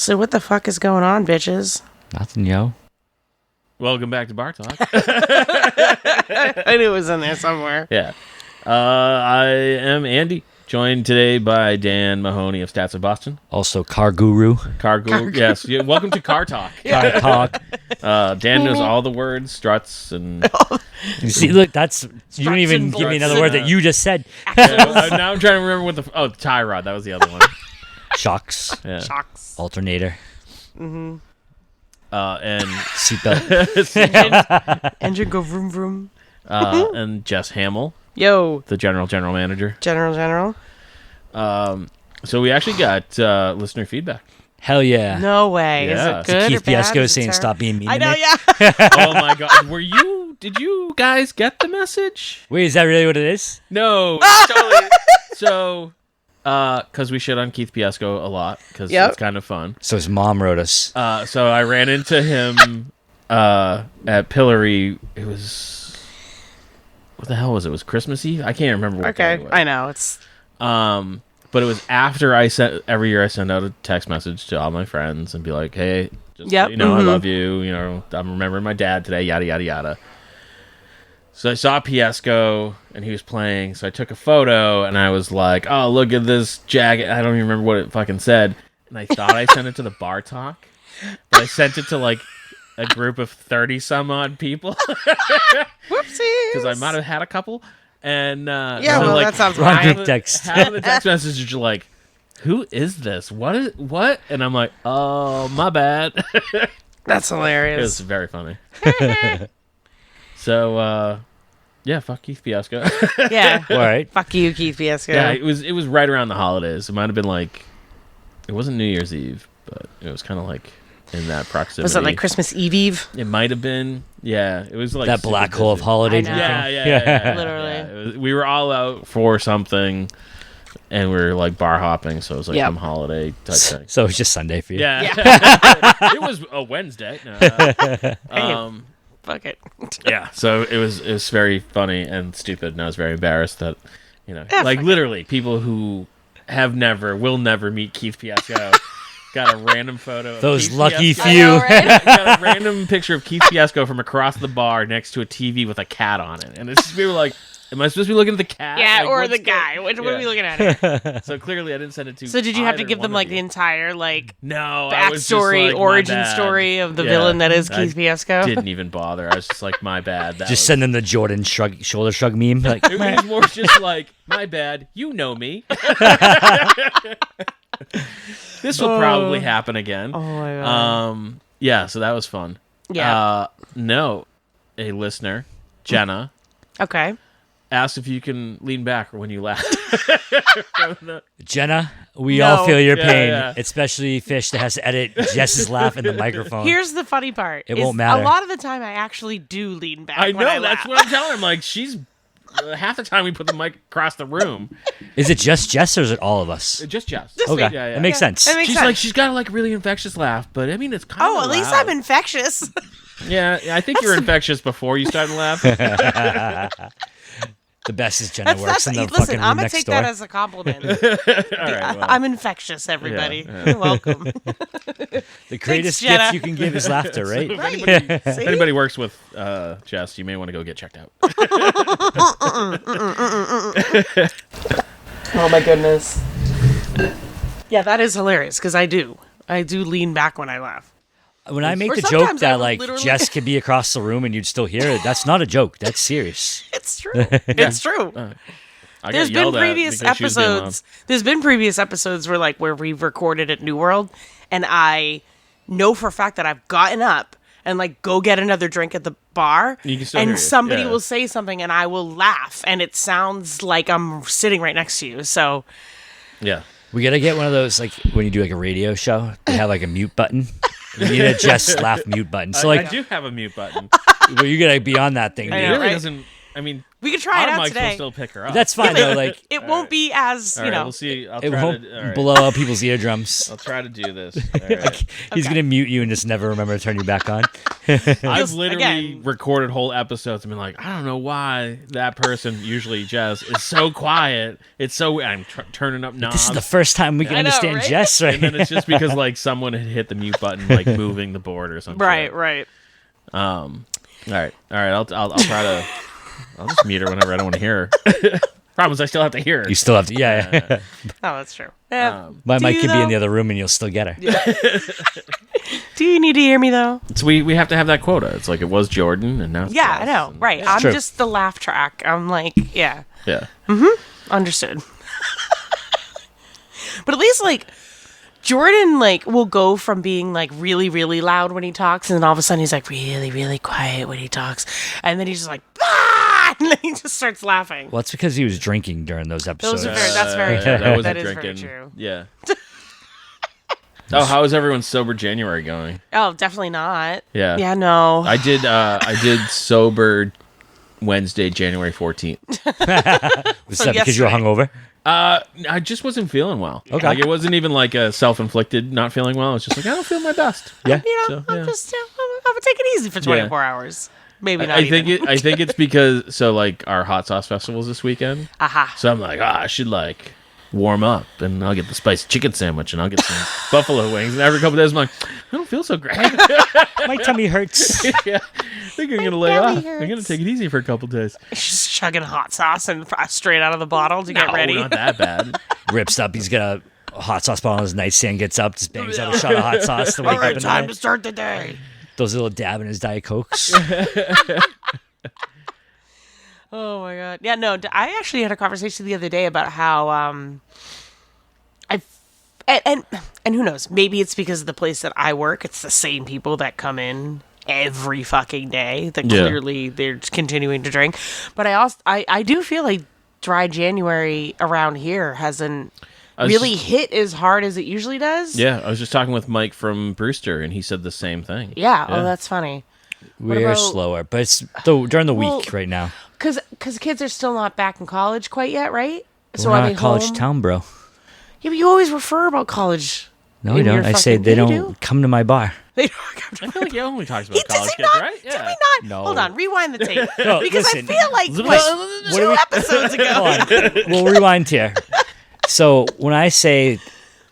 So what the fuck is going on, bitches? Nothing, yo. Welcome back to Bar Talk. I knew it was in there somewhere. Yeah. I am Andy, joined today by Dan Mahoney of Stats of Boston. Also, Car Guru. Car Guru. Yes. Yeah, welcome to Car Talk. Car Talk. Dan knows all the words, struts, and... You see, look, that's... You didn't even and give me bolts another word that you just said. now I'm trying to remember what the... Oh, tie rod. That was the other one. Shocks. Yeah. Shocks. Alternator. And... Seatbelt. Engine go vroom vroom. and Jess Hamill, Yo. the general manager. General. So we actually got listener feedback. Hell yeah. No way. Yeah. Is it good Keith or bad? Fiasco Is it saying terrible? stop being mean I to know, me. yeah. Oh my god. Did you guys get the message? Wait, is that really what it is? No. Totally. So, because we shit on Keith Fiasco a lot, because it's kind of fun. So his mom wrote us. So I ran into him at Pillory. It was... What the hell was it? It was Christmas Eve? I can't remember what day it was. I know. It's... But it was after every year I send out a text message to all my friends and be like, hey, just so you know, I love you. You know, I'm remembering my dad today, yada, yada, yada. So I saw Fiasco and he was playing. So I took a photo and I was like, oh, look at this jacket. I don't even remember what it fucking said. And I thought I sent it to the Bar Talk, but I sent it to like a group of 30 some odd people. Whoopsies. Because I might have had a couple. And that sounds Wrong fine. group text. half of the text messages are like, who is this? What? And I'm like, oh, my bad. That's It was hilarious. very funny. So, yeah, fuck Keith Fiasco. Yeah. All right. Fuck you, Keith Fiasco. Yeah, it was right around the holidays. It might have been like, it wasn't New Year's Eve, but it was kind of like in that proximity. Was it like Christmas Eve? It might have been. Yeah, it was like That super black hole of I busy. holiday know. drinking. Yeah. Literally. It was, we were all out for something, and we were like bar hopping, so it was like some holiday type thing. So it's just Sunday for you. Yeah. It was a Wednesday. No. Fuck it. Yeah. So it was very funny and stupid, and I was very embarrassed that, like fuck literally people who will never meet Keith Fiasco got a random photo. Those of Keith lucky Fiasco. few. I know, right? Got a random picture of Keith Fiasco from across the bar next to a TV with a cat on it, and it's just, we were like, "Am I supposed to be looking at the cat? Yeah, Like, or what's the guy. What are we looking at here? So clearly, I didn't send it to. So did you have to either give them one like of the you. entire like No, I was just backstory, like, my origin bad. story of the Yeah, villain that is I Keith Fiasco? Didn't even bother. I was just like, my bad. That Just was... send them the Jordan shoulder shrug meme. Like, It was more just like, my bad. You know me. This will probably happen again. Oh my god. Yeah, so that was fun. Yeah. No, a listener, Jenna, Okay. asked if you can lean back or when you laugh. Jenna, we No. all feel your Yeah, pain, yeah. especially Fish that has to edit Jess's laugh in the microphone. Here's the funny part. It is won't matter. A lot of the time, I actually do lean back. I when know, I that's laugh. what I'm telling her. I'm like, she's half the time we put the mic across the room. Is it just Jess or is it all of us? Just Jess. Okay, Yeah, yeah. that makes sense. That makes She's sense. like, she's got like a really infectious laugh, but I mean, it's kind of Oh, at least I'm infectious. Yeah, I think you were infectious before you started laughing. The best is Jenna works in the listen, fucking room I'm gonna next take door. that as a compliment. All right, well. I'm infectious, everybody. Yeah. You're welcome. The greatest Jenna. gift you can give is laughter, right? Right. If See? anybody works with Jess, you may want to go get checked out. Oh my goodness. Yeah, that is hilarious because I do lean back when I laugh. When I make Or the joke sometimes I that would like literally- Jess could be across the room and you'd still hear it, that's not a joke. That's serious. It's true. It's true. I There's got been yelled at previous because she was being loud. episodes. There's been previous episodes where we've recorded at New World, and I know for a fact that I've gotten up and like go get another drink at the bar, You can still hear and you. somebody Yeah. will say something, and I will laugh, and it sounds like I'm sitting right next to you. So Yeah. We gotta get one of those like when you do like a radio show, they have like a mute button. You need a Jess laugh mute button. So I like, do have a mute button. well, you gotta be on that thing. I It dude. know, really right? doesn't. I mean, We could try it our out mics today. will still pick her up. That's fine though. Like It won't be as, All you right, know. we'll see. I'll it try won't to. All right. blow out people's eardrums. I'll try to do this. All right. He's gonna mute you and just never remember to turn you back on. I've literally again- recorded whole episodes and been like, I don't know why that person, usually Jess, is so quiet. It's so I'm turning up knobs. This is the first time we can I know, understand right? Jess, right? and then it's just because like someone had hit the mute button, like moving the board or something. Right, right. All right. I'll try to. I'll just mute her whenever I don't want to hear her. Problem is, I still have to hear her. You still have to. Yeah. Oh, that's true. Yeah. My Do mic you, could be in though? the other room and you'll still get her. Do you need to hear me, though? So we have to have that quota. It's like it was Jordan, and now it's Yeah, I Jess, know. and- Right. I'm true. just the laugh track. I'm like, yeah. Yeah. Understood. But at least, like, Jordan, like, will go from being, like, really, really loud when he talks, and then all of a sudden he's, like, really, really quiet when he talks. And then he's just like, ah! And then he just starts laughing. Well, it's because he was drinking during those episodes. Those are very, that's very true. That wasn't That is drinking. very true. Yeah. Oh, how is everyone's sober January going? Oh, definitely not. Yeah. Yeah, no. I did sober Wednesday, January 14th. Was So that because you were yesterday. hungover? I just wasn't feeling well. Okay. Like it wasn't even like a self-inflicted not feeling well. It's just like I don't feel my best. Yeah. You know, So, yeah. I'm just, I'm gonna take it easy for 24 hours. Maybe not I think even. I think it's because like our hot sauce festival's this weekend. Aha. So I'm like, I should like warm up and I'll get the spicy chicken sandwich and I'll get some buffalo wings. And every couple days I'm like, I don't feel so great. My tummy hurts. Yeah, I think I'm gonna lay belly off. I'm gonna hurts. take it easy for a couple days. Just chugging hot sauce and straight out of the bottle to get No, ready. not that bad. Rips up. He's got a hot sauce bottle on his nightstand. Gets up, just bangs out a shot of hot sauce to wake All up right, in the time morning. to start the day. Those little dab in his Diet Cokes. Oh my god. Yeah, no, I actually had a conversation the other day about how I and who knows, maybe it's because of the place that I work, it's the same people that come in every fucking day that Yeah. clearly they're continuing to drink. But I do feel like dry January around here hasn't was really just- hit as hard as it usually does. Yeah, I was just talking with Mike from Brewster, and he said the same thing. Yeah, oh that's funny. We're about- slower, but it's during the Well, week right now. Cuz kids are still not back in college quite yet, right? We're not a college town, bro. Yeah, but you always refer about college. No, we in your don't. I say fucking- they Yeah, don't you do. come to my bar. They don't come to I feel like he only talks He about does college he kids, not? right? Did we not? No. Hold on, rewind the tape. No, Because listen. I feel like What two do we- episodes ago. We'll rewind here. So when I say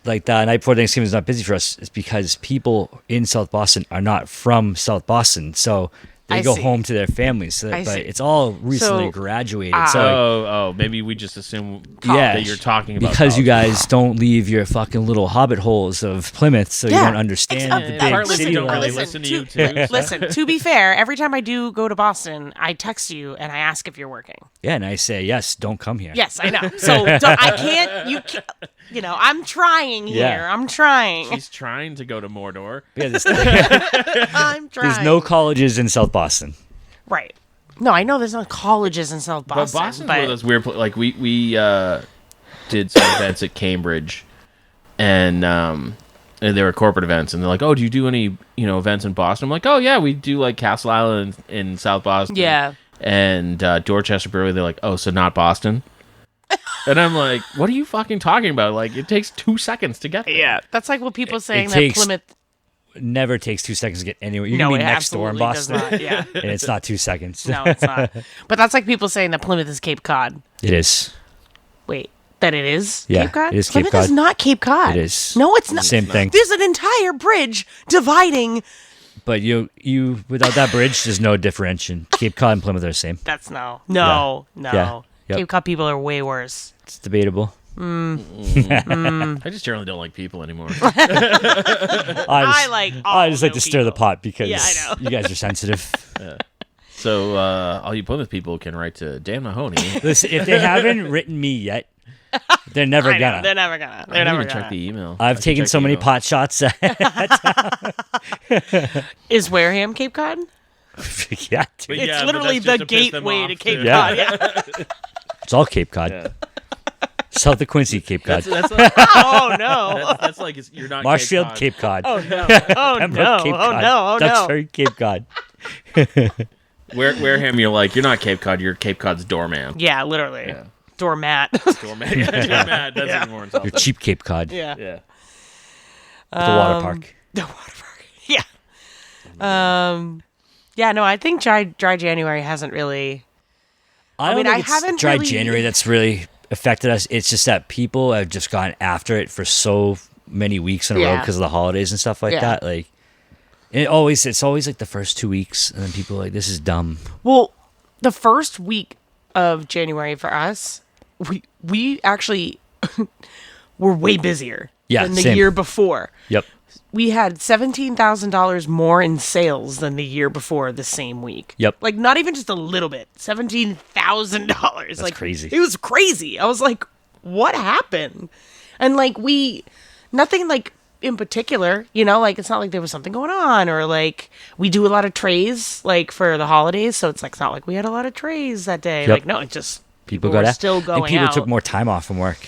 like the night before Thanksgiving is not busy for us, it's because people in South Boston are not from South Boston, so they I go see. home to their families. So, I but see. it's all recently So- graduated. Ah. so Oh, maybe we just assume yeah, that you're talking about because you college. guys don't leave your fucking little hobbit holes of Plymouth, so you Yeah. don't understand Ex- the Yeah, big partly city they don't life. really listen to you, to, too. listen, to be fair, every time I do go to Boston, I text you and I ask if you're working. Yeah, and I say yes, don't come here. Yes, I know. So I can't, you know, I'm trying here. Yeah. I'm trying. He's trying to go to Mordor. Yeah, I'm trying. there's no colleges in South Boston. Right. No, I know there's no colleges in South But Boston. Boston's one of those weird, like we did some events at Cambridge, and they were corporate events, and they're like, "Oh, do you do any events in Boston?" I'm like, "Oh yeah, we do like Castle Island in South Boston." Yeah. And Dorchester Brewery, they're like, "Oh, so not Boston?" And I'm like, "What are you fucking talking about? Like, it takes 2 seconds to get there." Yeah. That's like what people saying that takes- Plymouth. Never takes 2 seconds to get anywhere. You No, can be it next door in absolutely does Boston, not. Yeah. and it's not 2 seconds. No, it's not. But that's like people saying that Plymouth is Cape Cod. It is. Wait, that it is Yeah, Cape Cod? it is Cape Plymouth Cod. is not Cape Cod. It is. No, it's not. Same thing. There's an entire bridge dividing. But you without that bridge, there's no differentiation. Cape Cod and Plymouth are the same. That's no. Yeah. Yep. Cape Cod people are way worse. It's debatable. I just generally don't like people anymore. I like all I just like no to stir the people. pot because Yeah, I know. you guys are sensitive. So all you Plymouth people can write to Dan Mahoney. Listen, if they haven't written me yet, they're never I know, gonna. they're never gonna. I They're didn't never even gonna. check the email. I've I should taken check so the many email. pot shots. Is Wareham Cape Cod? Yeah, But dude. It's yeah, but literally that's the just to piss them gateway off, to Cape too. Yeah. Cod. Yeah. It's all Cape Cod. Yeah. South of Quincy, Cape Cod. That's like, Oh no. that's like you're not Marshfield, Cape Cape Cod. Oh no. Oh Pembroke, no. Cape Oh Cod. no. Oh no. Duxbury, Cape Cod. Wareham, you're like, you're not Cape Cod, you're Cape Cod's doorman. Yeah, literally. Yeah. Doormat. Doorman. Yeah, doorman. That's even more insulting. You're cheap Cape Cod. Yeah. Yeah. The water park. The water park. Yeah. Yeah, no, I think dry January hasn't really. I mean, don't I think it's haven't dry really- January that's really affected us. It's just that people have just gone after it for so many weeks in a row Yeah. because of the holidays and stuff like Yeah. that. Like, it's always like the first 2 weeks, and then people are like, this is dumb. Well, the first week of January for us, we actually were way busier than the same. year before. Yep. We had $17,000 more in sales than the year before the same week. Yep. Like, not even just a little bit. $17,000. That's like, crazy. It was crazy. I was like, what happened? And like, nothing like in particular, like it's not like there was something going on, or like we do a lot of trays like for the holidays. So it's like, it's not like we had a lot of trays that day. Yep. Like, no, it just, People were got out. still going and people out. took more time off from work.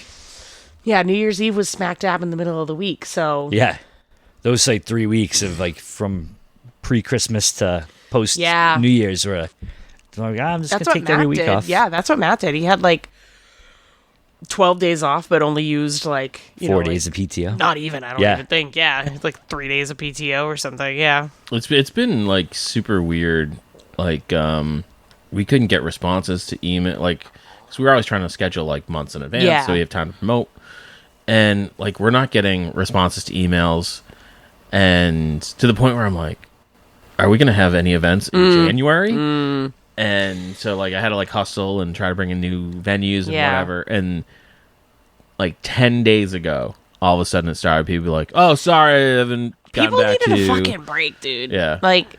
Yeah. New Year's Eve was smack dab in the middle of the week. So Yeah. Those like 3 weeks of like from pre-Christmas to post Yeah. New Year's were like, I'm just that's going to what take every Matt week did. off. Yeah, that's what Matt did. He had like 12 days off, but only used like 4 like, days of PTO. Not even. I don't Yeah. even think. Yeah, it's like 3 days of PTO or something. Yeah. It's been like super weird. Like we couldn't get responses to email, like, because we were always trying to schedule like months in advance, Yeah. so we have time to promote. And like we're not getting responses to emails, and to the point where I'm like, are we gonna have any events in January? And so like I had to like hustle and try to bring in new venues and Yeah. whatever. And like 10 days ago, all of a sudden it started. People be like, "Oh, sorry, I haven't gotten People back needed to a you." fucking break, dude. Yeah. Like,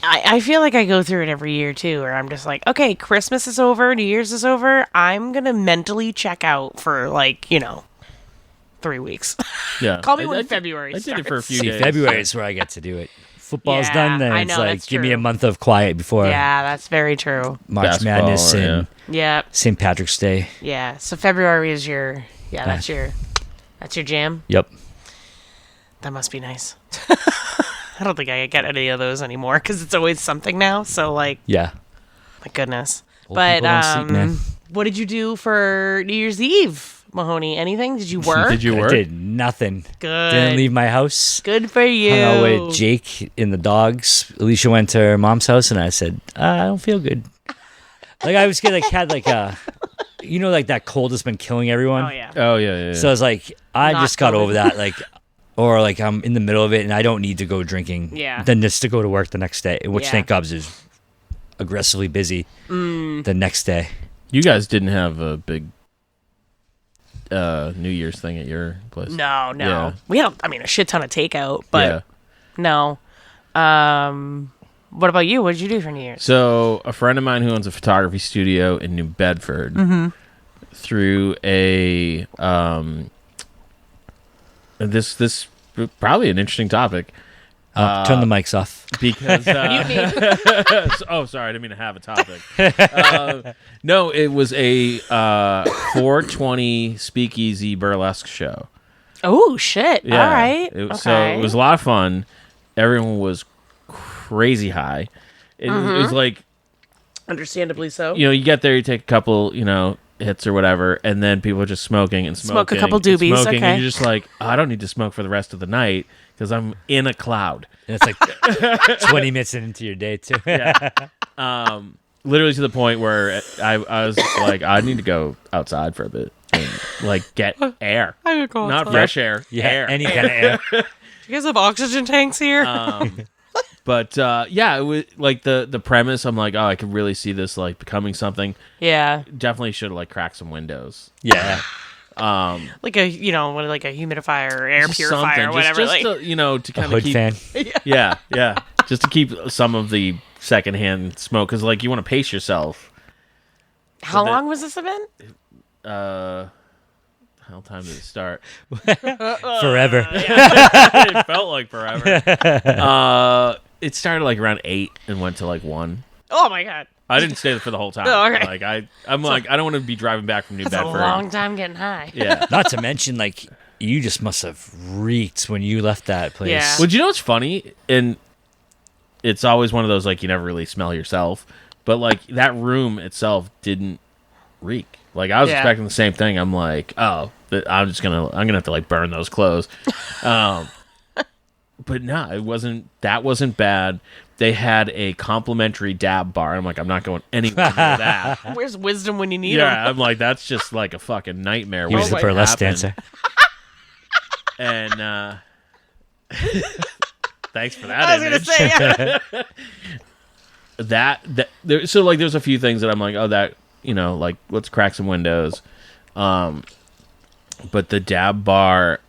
I feel like I go through it every year too, where I'm just like, okay, Christmas is over, New Year's is over. I'm gonna mentally check out for like 3 weeks. Yeah, Call me when February I did it for a starts. few See, days. February is where I get to do it. Football's Yeah, done, then I it's know, like, that's give me a true. month of quiet before Yeah, that's very true. March Basketball, Madness and Yeah, St. Patrick's Day. yeah. So February is your that's your jam. Yep. That must be nice. I don't think I get any of those anymore because it's always something now. So like, Yeah. my goodness. Old But people don't sleep, man. what did you do for New Year's Eve, Mahoney? Anything? Did you work? Did you I work? did nothing. Good. Didn't leave my house. Good for you. Hung out with Jake and the dogs. Alicia went to her mom's house, and I said, I don't feel good. Like I was getting had like a, like that cold has been killing everyone. Oh yeah. Oh yeah. So I was like, I Not just got COVID. over that. Like, or like I'm in the middle of it and I don't need to go drinking. Yeah. Than just to go to work the next day, which Yeah. thank God is aggressively busy the next day. You guys didn't have a big New Year's thing at your place. No. Yeah. We had, a shit ton of takeout, but Yeah. no. What about you? What did you do for New Year's? So a friend of mine who owns a photography studio in New Bedford through a this probably an interesting topic Turn the mics off. because oh sorry, I didn't mean to have a topic. No, it was a 420 speakeasy burlesque show. Oh shit! Yeah. All right. So it was a lot of fun. Everyone was crazy high. It was like, understandably so. you get there, you take a couple, hits or whatever, and then people are just smoking and smoking. Smoke a couple and doobies, smoking, okay. And you're just like, I don't need to smoke for the rest of the night because I'm in a cloud. And it's like 20 minutes into your day too. Literally to the point where I was like, I need to go outside for a bit and like get air. I could go Not outside. fresh air. Yeah, Air. any kind of air. Do you guys have oxygen tanks here? But yeah, it was like the premise. I'm like, oh, I could really see this like becoming something. yeah, Definitely should like crack some windows. Yeah. like a like a humidifier or air Just purifier something, or whatever. Just like, to A kind of hood keep. fan. Yeah, just to keep some of the secondhand smoke, because like you want to pace yourself. how that- long was this event? How time did it start? Forever. It felt like forever. It started like around 8 and went to like 1. Oh my god, I didn't stay there for the whole time. Oh, okay. Like I'm like, I don't want to be driving back from New that's Bedford. a long time getting high. Yeah. Not to mention, like, you just must have reeked when you left that place. Yeah. Well, do you know what's funny? And it's always one of those like you never really smell yourself, but like that room itself didn't reek. Like I was expecting the same thing. I'm like, oh, I'm gonna have to like burn those clothes. But no, it wasn't. That wasn't bad. They had a complimentary dab bar. I'm like, I'm not going anywhere near that. Where's wisdom when you need Yeah, him? I'm like, that's just like a fucking nightmare. He was the burlesque dancer. And thanks for that. I was image. gonna say, So like, there's a few things that I'm like, oh, that like let's crack some windows. But the dab bar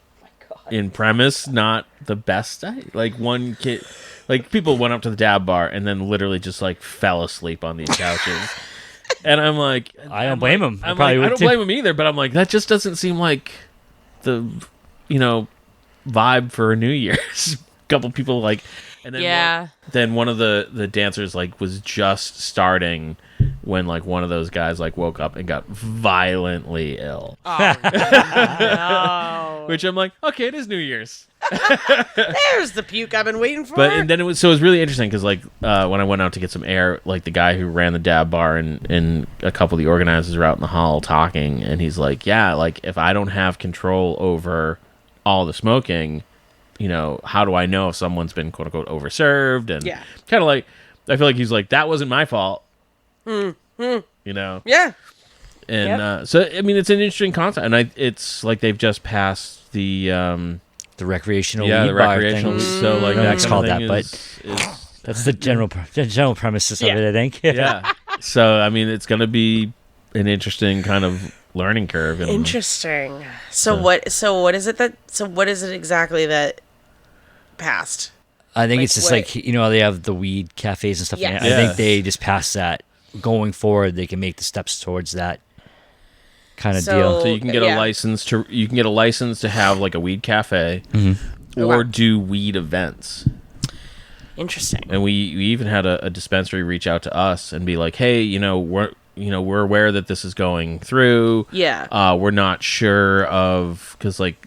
in premise, not the best. Like one kid, like people went up to the dab bar and then literally just like fell asleep on these couches. And I'm like, I don't blame him. I don't blame him either. But I'm like, that just doesn't seem like the vibe for New Year's. A couple people like, and then then one of the dancers like was just starting when like one of those guys like woke up and got violently ill. oh, no. Which I'm like, okay, it is New Year's. There's the puke I've been waiting for. But and then it was really interesting because like when I went out to get some air, like the guy who ran the dab bar and a couple of the organizers were out in the hall talking, and he's like, yeah, like if I don't have control over all the smoking, how do I know if someone's been quote unquote overserved? And kind of like, I feel like he's like, that wasn't my fault. Yeah. And so I mean, it's an interesting concept, and it's like they've just passed the recreational the weed recreational bar weed. thing. So like It's that called kind of that, thing is that's the general premises of it, I think. yeah. So I mean, it's gonna be an interesting kind of learning curve. Interesting. So what is it exactly that passed? I think Like it's just what- like they have the weed cafes and stuff. Yes. Like that. I think they just passed that. Going forward, they can make the steps towards that kind of deal. So you can get a license to have like a weed cafe, or do weed events. Interesting. And we even had a dispensary reach out to us and be like, hey, we're aware that this is going through. Yeah. We're not sure of, because like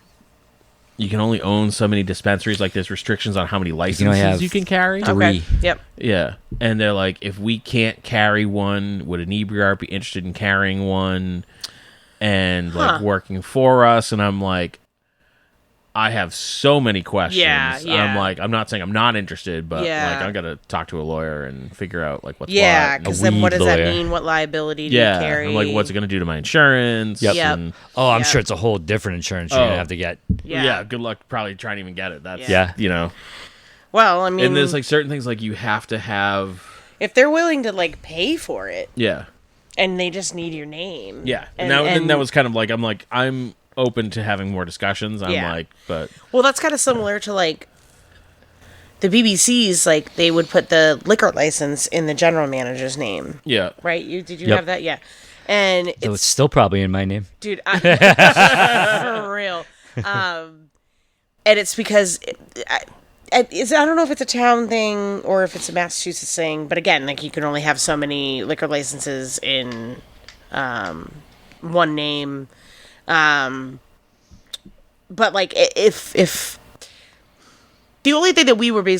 you can only own so many dispensaries. Like there's restrictions on how many licenses you can carry. Okay. Yep. Yeah. And they're like, if we can't carry one, would an EBR be interested in carrying one and like working for us? And I'm like, I have so many questions. Yeah. I'm like, I'm not saying I'm not interested, but like I gotta talk to a lawyer and figure out like what's what. Because then what does lawyer. that mean? What liability do you carry? I'm like, what's it gonna do to my insurance? Yep. And, Oh, I'm sure it's a whole different insurance you're gonna have to get. Yeah. good luck probably trying to even get it. That's Yeah. Well, I mean, And there's like certain things like you have to have. if they're willing to like pay for it Yeah. and they just need your name. Yeah. And then that was kind of like, I'm open to having more discussions. I'm Yeah. like, but Well, that's kind of similar to like the BBC's. Like they would put the liquor license in the general manager's name, yeah. right? Did you Yep. have that? Yeah. And So it's still probably in my name. dude, for real. And it's because I don't know if it's a town thing or if it's a Massachusetts thing, but again, like you can only have so many liquor licenses in one name. But like if the only thing that we would be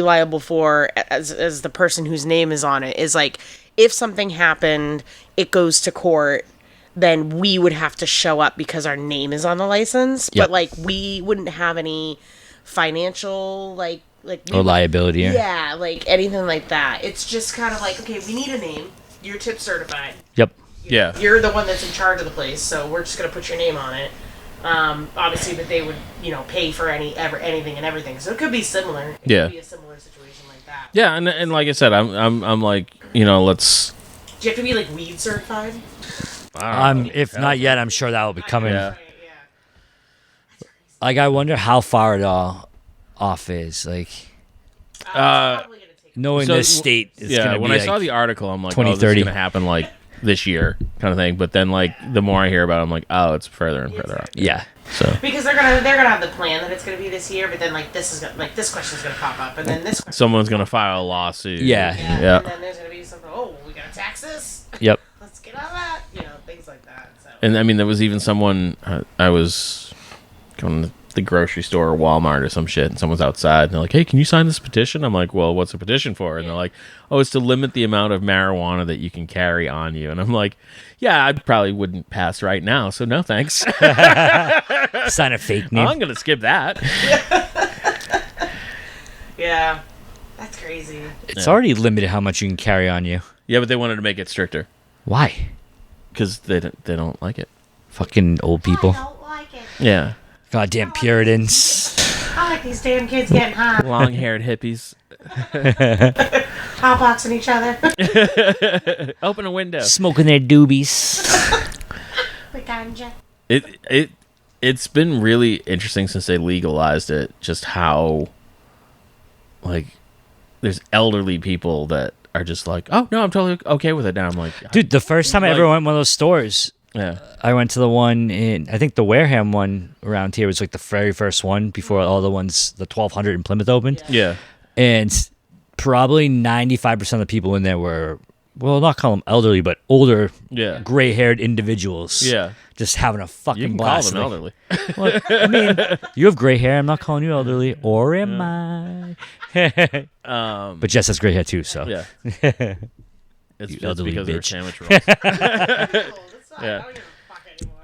liable for as the person whose name is on it is like if something happened, it goes to court, then we would have to show up because our name is on the license. Yep. But like we wouldn't have any financial like Or liability. yeah, like anything like that. It's just kind of like, okay, we need a name. You're tip certified. Yep. Yeah. You're the one that's in charge of the place, so we're just gonna put your name on it. Obviously, but they would, pay for anything and everything. So it could be similar. It Yeah. could be a similar situation like that. Yeah, and like I said, I'm like, let's. Do you have to be like weed certified? If not yet, I'm sure that will be coming. Yeah. Yeah. Like, I wonder how far it all off is. Like, Probably gonna take knowing So, this state is Yeah, going to be when I like, saw the article, I'm like, oh, this is 2030. gonna happen like this year, kind of thing. But then, like, the more I hear about it, I'm like, oh, it's further and further out. yeah. So because they're gonna have the plan that it's gonna be this year, but then like this question's gonna pop up, and then this question. someone's gonna file a lawsuit. Yeah. Yeah. And then there's gonna be something. Oh, we gotta tax this. Yep. Let's get on that. Things like that. So. And I mean, there was even someone I was going to the grocery store or Walmart or some shit, and someone's outside, and they're like, "Hey, can you sign this petition?" I'm like, "Well, what's a petition for?" And they're like, "Oh, it's to limit the amount of marijuana that you can carry on you." And I'm like, "Yeah, I probably wouldn't pass right now, so no thanks." Sign a fake name. I'm gonna skip that. Yeah, that's crazy. It's already limited how much you can carry on you. Yeah, but they wanted to make it stricter Why? because they don't like it. Fucking old people. I don't like it. Yeah, Goddamn Puritans. I like these damn kids getting hot, long-haired hippies. hotboxing each other. Open a window. Smoking their doobies. With ganja. It's been really interesting since they legalized it. Just how, like, there's elderly people that are just like, "Oh no, I'm totally okay with it now." I'm like, Dude, the first time I ever went to one of those stores, yeah, I went to the one in, I think the Wareham one around here was like the very first one before all the ones, the 1200 in Plymouth opened. yeah, And probably 95% of the people in there were, well, not call them elderly, but older, yeah, gray-haired individuals. yeah. Just having a fucking You can call blast. them Like, elderly. well, I mean, you have gray hair. I'm not calling you elderly. Or am I? But Jess has gray hair too, so. Yeah, it's elderly because of her bitch. sandwich rolls. Yeah. I don't give a fuck anymore.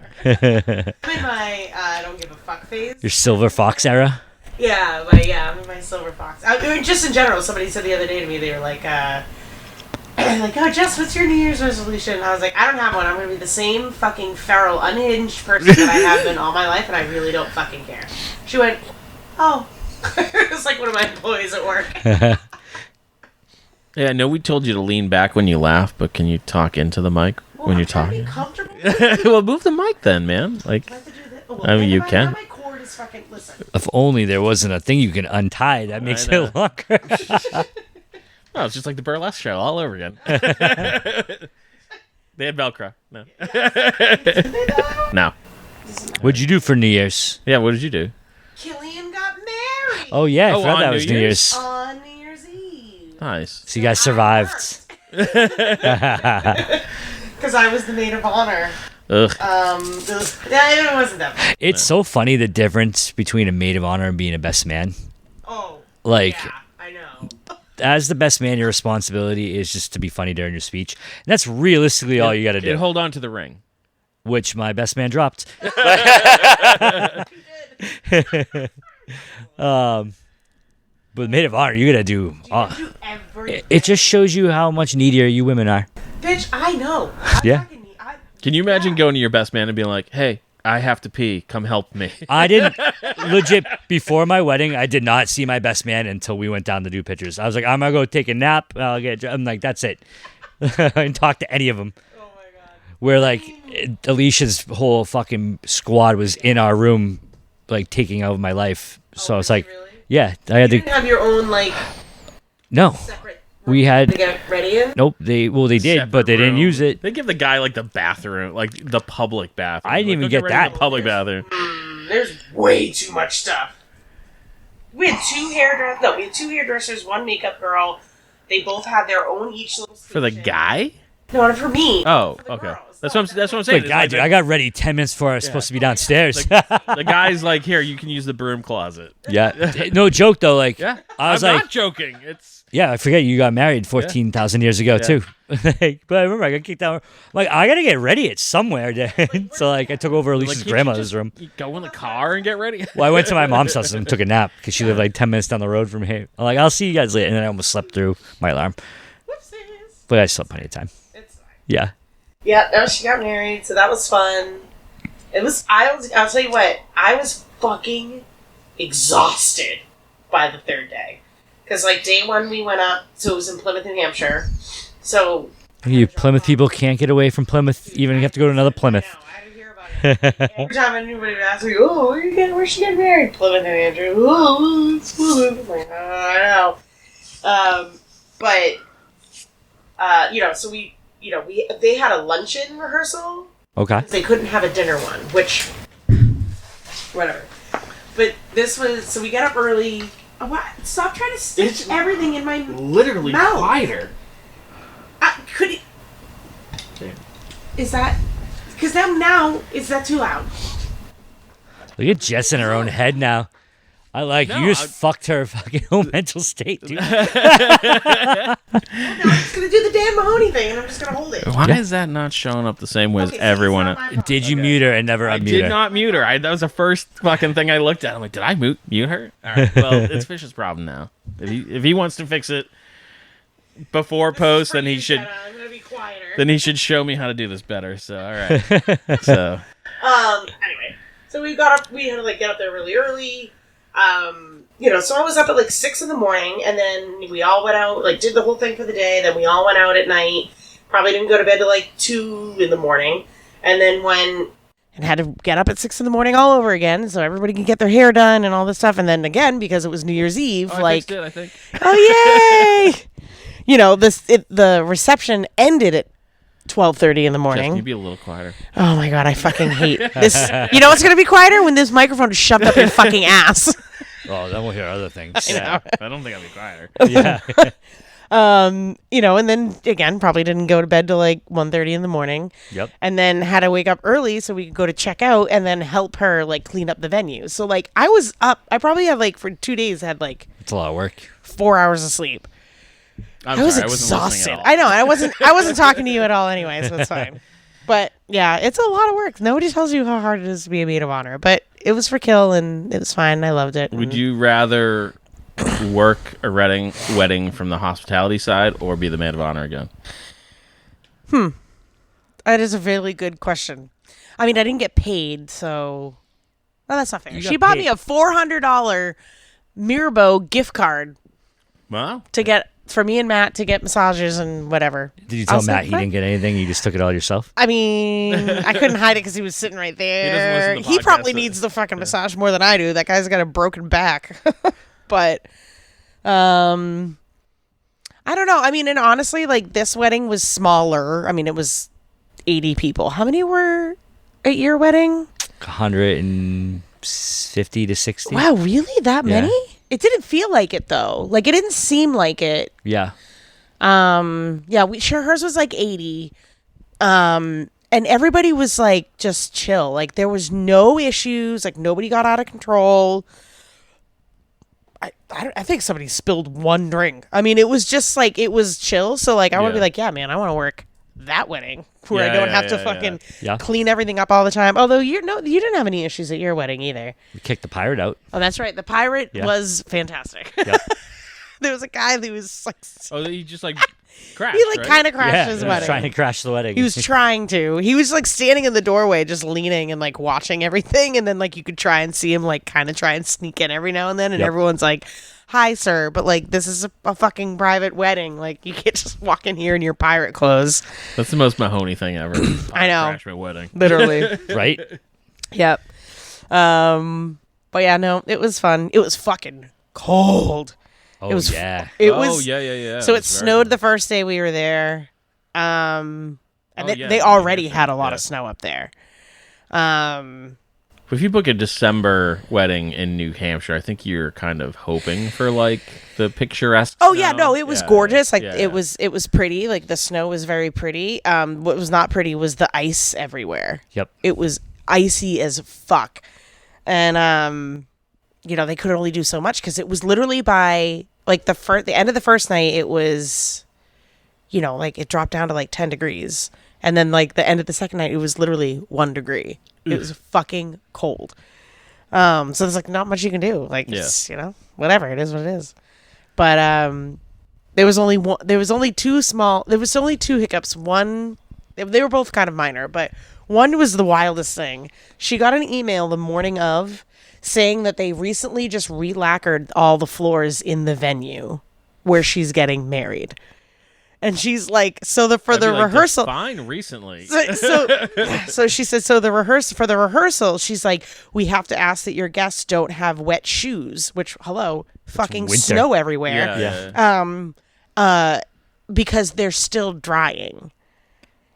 I'm in my I don't give a fuck phase. Your silver fox era? Yeah, I'm in my silver fox. I mean, just in general, somebody said the other day to me, they were like, like, "Oh, Jess, what's your New Year's resolution?" And I was like, "I don't have one. I'm going to be the same fucking feral, unhinged person that I have been all my life, and I really don't fucking care." She went, "Oh." It was like one of my employees at work. Yeah, I know we told you to lean back when you laugh, but can you talk into the mic when you're I'm trying to talking? be comfortable. Well, move the mic then, man. Like, I have to do that. Well, I mean, you my- can. My cord is fucking. Listen. If only there wasn't a thing you can untie that makes know. it longer. oh, it's just like the burlesque show all over again. They had Velcro. No. No. What'd you do for New Year's? Yeah, what did you do? Killian got married Oh, yeah. I Oh, forgot on that New was New Year's? Year's. on New Year's Eve. Nice. So you guys survived. Because I was the maid of honor. Ugh. Yeah, it wasn't that bad. It's so funny the difference between a maid of honor and being a best man. Oh. Like, Yeah, I know. as the best man, your responsibility is just to be funny during your speech. And that's realistically all you got to do. And hold on to the ring. Which my best man dropped. But maid of honor, you gotta do. Do everything. It just shows you how much needier you women are. Bitch, I know. I'm Yeah. fucking- Can you imagine going to your best man and being like, "Hey, I have to pee. Come help me." I didn't legit before my wedding. I did not see my best man until we went down to do pictures. I was like, I'm gonna go take a nap. I'm like, that's it. I didn't talk to any of them. Oh my god. Where like Alicia's whole fucking squad was in our room, like taking over my life. So I was like, Really? yeah, I had You to. didn't have your own, like, No, separate we to had. get ready in? Nope. They did, Separate but they didn't room. use it. They give the guy like the bathroom, like the public bathroom. I didn't Like, even "Go get ready in that." the public bathroom. There's way too much stuff. We had two hairdressers. No, we had two hairdressers, one makeup girl. They both had their own each little For the station. guy? No, not for me. Oh, For the okay. girls. That's what I'm But saying. God, It's dude, like I got ready 10 minutes before I was supposed to be downstairs. the guy's like, "Here, you can use the broom closet." Yeah. No joke though. Like, Yeah, I was I'm like, not joking. It's yeah, I forget you got married 14,000 years ago too. But I remember I got kicked out. Like, I gotta get ready at somewhere. Then. So like, I took over Alicia's can't you grandmother's just- room. You go in the car and get ready. Well, I went to my mom's house and took a nap because she lived like 10 minutes down the road from here. I'm like, I'll see you guys later, and then I almost slept through my alarm, Whoopsies. but I slept plenty of time. It's fine. Yeah. Yeah, no, she got married, so that was fun. I'll tell you what, I was fucking exhausted by the third day. Because, like, day one we went up, so it was in Plymouth, New Hampshire. So... You Plymouth people can't get away from Plymouth, even if you have to go to another Plymouth. I know, I didn't hear about it. Every time anybody would ask me, "Oh, where's she getting married?" Plymouth, New Hampshire. Oh, it's Plymouth. I'm like, I know. So they had a luncheon rehearsal. Okay. They couldn't have a dinner one, which, whatever. But this was, so we got up early. Oh, what? Stop trying to stitch everything in my literally mouth. quieter. Could it? Is that? Because now is that too loud? Look at Jess in her own head now. I like No, you just fucked her fucking whole mental state, dude. No, I'm just gonna do the Dan Mahoney thing, and I'm just gonna hold it. Why is that not showing up the same way as Okay, so everyone it's not else? my fault. Did you mute her and never I unmute did her? not mute her. That was the first fucking thing I looked at. I'm like, did I mute her? All right. Well, it's Fish's problem now. If he wants to fix it before post, then he should I'm gonna be quieter. then he should show me how to do this better. So all right. So Anyway, so we got up. We had to like get up there really early. So I was up at like 6 in the morning, and then we all went out, like did the whole thing for the day. Then we all went out at night. Probably didn't go to bed till like 2 in the morning, and then had to get up at 6 in the morning all over again, so everybody can get their hair done and all this stuff. And then again, because it was New Year's Eve, I fixed it, I think. oh yay! The reception ended at 12:30 in the Jess, morning. can you be a little quieter? Oh my god, I fucking hate this. You know what's gonna be quieter? When this microphone is shoved up your fucking ass. Oh, then we'll hear other things. Yeah, I don't think I'll be quieter. Yeah. And then again, probably didn't go to bed till like 1:30 in the morning. Yep. And then had to wake up early so we could go to check out and then help her like clean up the venue. So like I was up, I probably had like for 2 days had like It's a lot of work. 4 hours of sleep. I'm I was sorry, I wasn't listening exhausted. at all. I know. I wasn't talking to you at all anyway, so it's fine. But yeah, it's a lot of work. Nobody tells you how hard it is to be a maid of honor. But it was for kill and it was fine. I loved it. Would you rather work a wedding from the hospitality side or be the maid of honor again? That is a really good question. I mean, I didn't get paid, so well, that's not fair. You She got bought paid. me a $400 Mirbeau gift card Well, to get for me and Matt to get massages and whatever. Did you I tell was like, Matt he "What?" didn't get anything? You just took it all yourself? I mean, I couldn't hide it because he was sitting right there. listen to He podcasts, probably so- needs the fucking massage more than I do. That guy's got a broken back. But, I don't know. I mean, and honestly, like this wedding was smaller. I mean, it was 80 people. How many were at your wedding? 150 to 60. Wow, really? That Yeah. many? It didn't feel like it though. Like it didn't seem like it. Yeah. Hers was like 80. And everybody was like just chill. Like there was no issues. Like nobody got out of control. I think somebody spilled one drink. I mean, it was just like it was chill. So like I want to Yeah. be like, yeah, man, I want to work that wedding where I Yeah, don't yeah, have to yeah, fucking yeah. clean everything up all the time. Although you didn't have any issues at your wedding either. We kicked the pirate out. Oh, that's right. The pirate Yeah. was fantastic. Yep. There was a guy who was like, oh, he just like crashed. he like right? kind of crashed Yeah, his he was wedding. trying to crash the wedding. He was trying to. He was like standing in the doorway, just leaning and like watching everything. And then like you could try and see him like kind of try and sneak in every now and then. And Yep. everyone's like, "Hi, sir," but like this is a fucking private wedding. Like you can't just walk in here in your pirate clothes. That's the most Mahoney thing ever. I know. Crash my wedding. Literally. right? Yep. But yeah, no, it was fun. It was fucking cold. Oh, It was yeah. It oh, was yeah. So it It's very snowed nice. the first day we were there. And Oh, they, yeah, they yeah, already yeah, had a lot yeah. of snow up there. If you book a December wedding in New Hampshire, I think you're kind of hoping for like the picturesque. Oh yeah, snow. no, it was Yeah, gorgeous. Like yeah, it was pretty. Like the snow was very pretty. What was not pretty was the ice everywhere. Yep. It was icy as fuck. And they could only do so much because it was literally by like the end of the first night it was like it dropped down to like 10 degrees. And then like the end of the second night it was literally 1 degree. It was fucking cold. So there's like not much you can do. Like it's, whatever, it is what it is. But there was only two hiccups. One, they were both kind of minor, but one was the wildest thing. She got an email the morning of saying that they recently just re-lacquered all the floors in the venue where she's getting married. And she's like, so the rehearsal. Fine, recently. So she said, so for the rehearsal, she's like, we have to ask that your guests don't have wet shoes, which fucking winter. snow everywhere. Yeah. Because they're still drying.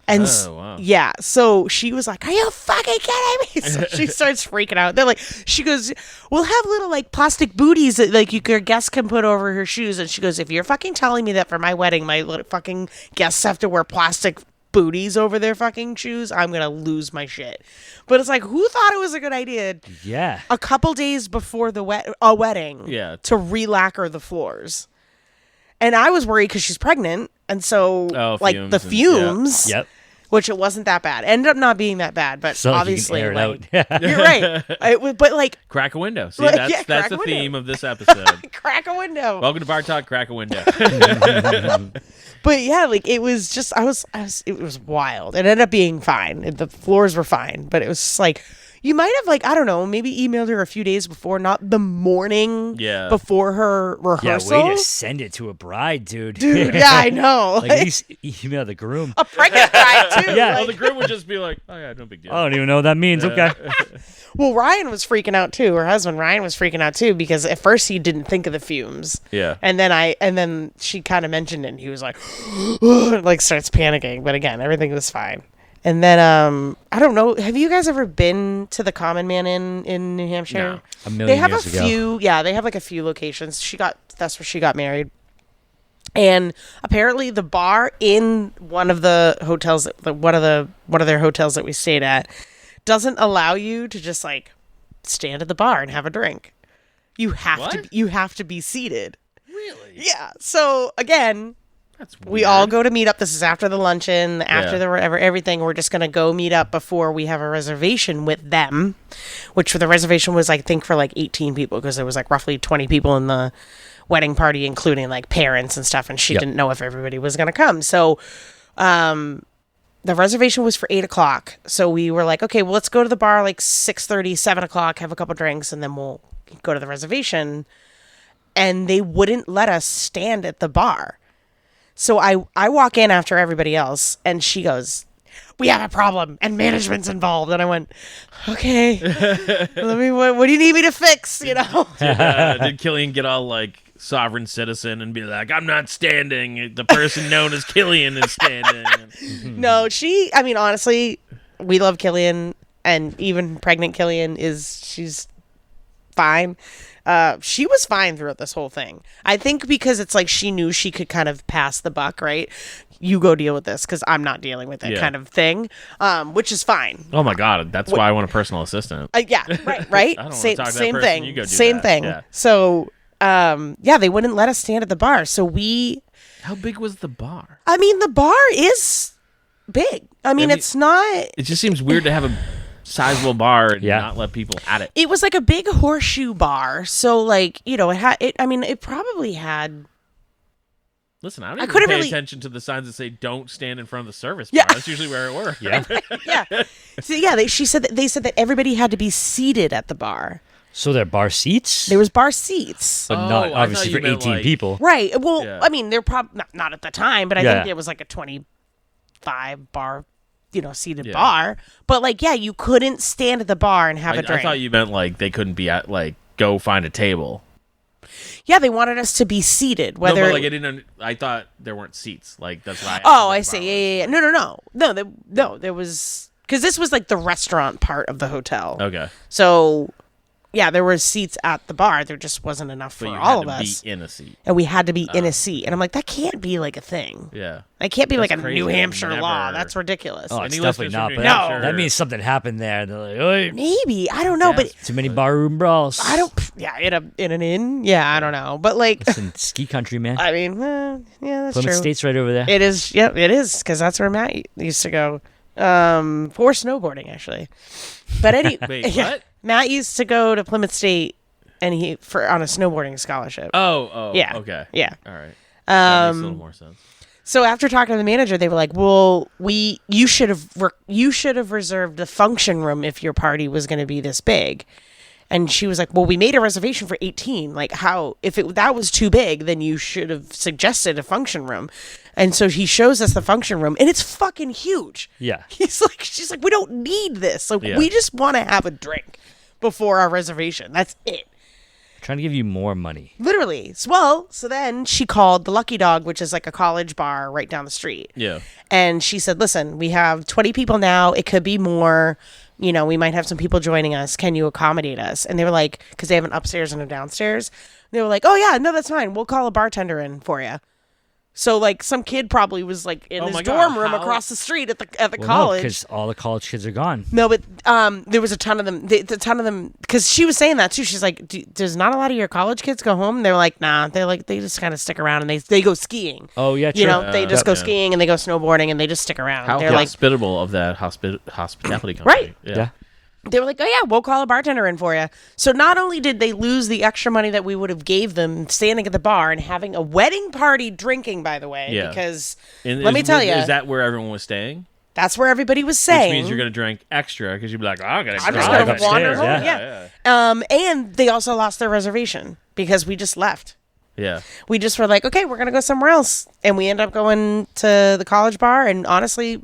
And Oh, wow. yeah, so she was like, "Are you fucking kidding me?" So she starts freaking out. They're like, she goes, "We'll have little like plastic booties that like your guests can put over her shoes." And she goes, "If you're fucking telling me that for my wedding, my fucking guests have to wear plastic booties over their fucking shoes, I'm gonna lose my shit. But it's like, who thought it was a good idea? Yeah. A couple days before the wedding, Yeah. to re-lacquer the floors. And I was worried because she's pregnant, and so like the fumes. Yep. Which it wasn't that bad. Ended up not being that bad, but So obviously, you can air it like, out. you're right. It was, but like, Crack a window. See, Like, that's yeah, that's crack the a window. theme of this episode. crack a window. Welcome to Bar Talk. Crack a window. But yeah, like it was just, it was wild. It ended up being fine. The floors were fine, but it was just like, you might have like, I don't know, maybe emailed her a few days before, not the morning before her Yeah, rehearsal. way to send it to a bride, dude. Dude, yeah, I know. Like, at least email the groom. A pregnant bride too. Yeah. Well, the groom would just be like, "Oh yeah, no big deal." I don't even know what that means. Okay. Well, Ryan was freaking out too. Her husband Ryan was freaking out too because at first he didn't think of the fumes. Yeah. And then she kind of mentioned it and he was like, like starts panicking. But again, everything was fine. And then I don't know. Have you guys ever been to the Common Man in New Hampshire? No. A million They have years a ago. few. Yeah, they have like a few locations. That's where she got married. And apparently, the bar in one of the hotels, one of their hotels that we stayed at, doesn't allow you to just like stand at the bar and have a drink. You have to be seated. Really? Yeah. So again, That's weird. we all go to meet up. This is after the luncheon, after the everything. We're just gonna go meet up before we have a reservation with them, which the reservation was I think for like 18 people because there was like roughly 20 people in the wedding party, including like parents and stuff, and she didn't know if everybody was gonna come. So, the reservation was for 8:00. So we were like, okay, well, let's go to the bar like 6:30, 7:00, have a couple drinks, and then we'll go to the reservation. And they wouldn't let us stand at the bar. So I walk in after everybody else, and she goes, "We have a problem, and management's involved." And I went, "Okay, what do you need me to fix?" You know. Did Killian get all like sovereign citizen and be like, "I'm not standing. The person known as Killian is standing." No, I mean, honestly, we love Killian, and even pregnant Killian she's fine. She was fine throughout this whole thing. I think because it's like she knew she could kind of pass the buck, right? You go deal with this because I'm not dealing with it kind of thing, which is fine. Oh my god, that's why I want a personal assistant. Yeah, right. I don't wanna Same, talk to that same person. thing. You go do Same that. thing. Yeah. So, they wouldn't let us stand at the bar. So How big was the bar? I mean, the bar is big. I mean, it's not. It just seems weird to have a sizable bar and Yeah. not let people at it. It was like a big horseshoe bar. So, like, you know, it probably had. Listen, I don't even couldn't pay really- attention to the signs that say "Don't stand in front of the service Yeah. bar." That's usually where it works. Yeah. Yeah. So, yeah, they said that everybody had to be seated at the bar. So they're bar seats? There was bar seats. But Oh, not I obviously thought for you meant, 18 like- people. Right. Well, Yeah. I mean, they're probably not at the time, but I Yeah. think it was like a 25 bar, seated Yeah. bar. But like, yeah, you couldn't stand at the bar and have a I drink. thought you meant like they couldn't be at like go find a table. Yeah, they wanted us to be seated. Whether No, but like I didn't. I thought there weren't seats. Like that's why. oh, I see. Yeah. No. There was because this was like the restaurant part of the hotel. Okay. So, yeah, there were seats at the bar. There just wasn't enough for But you all had of to us, be in a seat. and we had to be in a seat. And I'm like, that can't be like a thing. Yeah. That can't be That's like a crazy. New Hampshire Never- law. That's ridiculous. Oh, it's Any definitely listeners not. from But New No. Hampshire- that means something happened there. They're like, "Oi, Maybe I don't know, Yes. but too many barroom brawls." I don't. Yeah, in an inn. Yeah, I don't know, but like, Listen, ski country, man. I mean, yeah, that's Plymouth true. State's right over there. It is. Yep, it is because that's where Matt used to go for snowboarding, actually. But Wait, yeah, what? Matt used to go to Plymouth State, and on a snowboarding scholarship. Oh. Yeah. Okay. Yeah. All right. That makes a little more sense. So after talking to the manager, they were like, "Well, you should have reserved the function room if your party was going to be this big." And she was like, "Well, we made a reservation for 18. Like, how if that was too big, then you should have suggested a function room." And so he shows us the function room, and it's fucking huge. Yeah. She's like, "We don't need this. Like, Yeah. we just want to have a drink before our reservation. That's it." Trying to give you more money. Literally. So then she called the Lucky Dog, which is like a college bar right down the street. Yeah. And she said, "Listen, we have 20 people now. It could be more. You know, we might have some people joining us. Can you accommodate us?" And they were like, because they have an upstairs and a downstairs. They were like, "Oh, yeah, no, that's fine. We'll call a bartender in for you." So like some kid probably was like in Oh his my dorm God, room how? across the street at the Well, college. because all the college kids are gone. No, but there was a ton of them. A ton of them, because she was saying that too. She's like, "Does not a lot of your college kids go home?" They're like, "Nah." They're like, they just kind of stick around and they go skiing. Oh yeah, true. You know, they just go Yeah. skiing and they go snowboarding and they just stick around. How They're like, hospitable of that hospitality company. Right. yeah. they were like, "Oh yeah, we'll call a bartender in for you." So not only did they lose the extra money that we would have gave them standing at the bar and having a wedding party drinking, by the way, Yeah. because And let me tell you, is that where everyone was staying? that's where everybody was Which saying. means you're going to drink extra because you'd be like, oh, I'm going to I'm just drive gonna wander upstairs, home. yeah. Yeah. And they also lost their reservation because we just left. Yeah. We just were like, okay, we're gonna go somewhere else, and we end up going to the college bar. And honestly,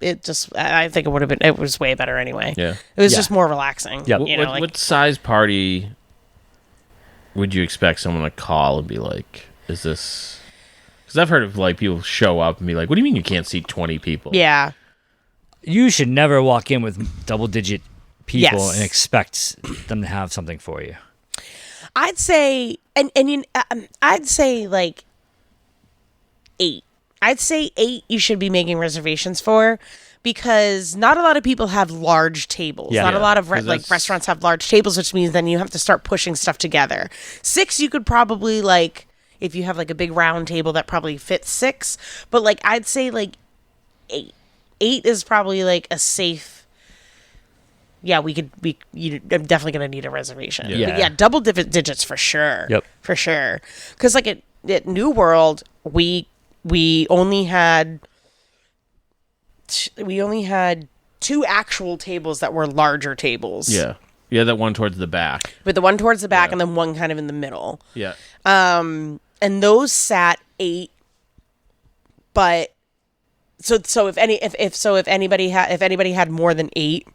I think it was way better anyway. Yeah. It was Yeah. just more relaxing. Yep. You know, What size party would you expect someone to call and be like, is this... Because I've heard of like people show up and be like, what do you mean you can't seat 20 people? yeah. You should never walk in with double-digit people Yes. and expect them to have something for you. I'd say, I'd say like 8. I'd say 8. You should be making reservations for, because not a lot of people have large tables. Yeah. Not a Yeah, lot of 'cause that's- restaurants have large tables, which means then you have to start pushing stuff together. 6, you could probably like, if you have like a big round table that probably fits 6, but like I'd say like 8. 8 is probably like a safe. Yeah, I'm definitely gonna need a reservation. Yeah. But yeah, double digits for sure. Yep. For sure. Because like at New World, we only had 2 actual tables that were larger tables. Yeah. Yeah, that one towards the back. With the one towards the back Yeah. and then one kind of in the middle. Yeah. And those sat 8. But so if anybody had more than 8,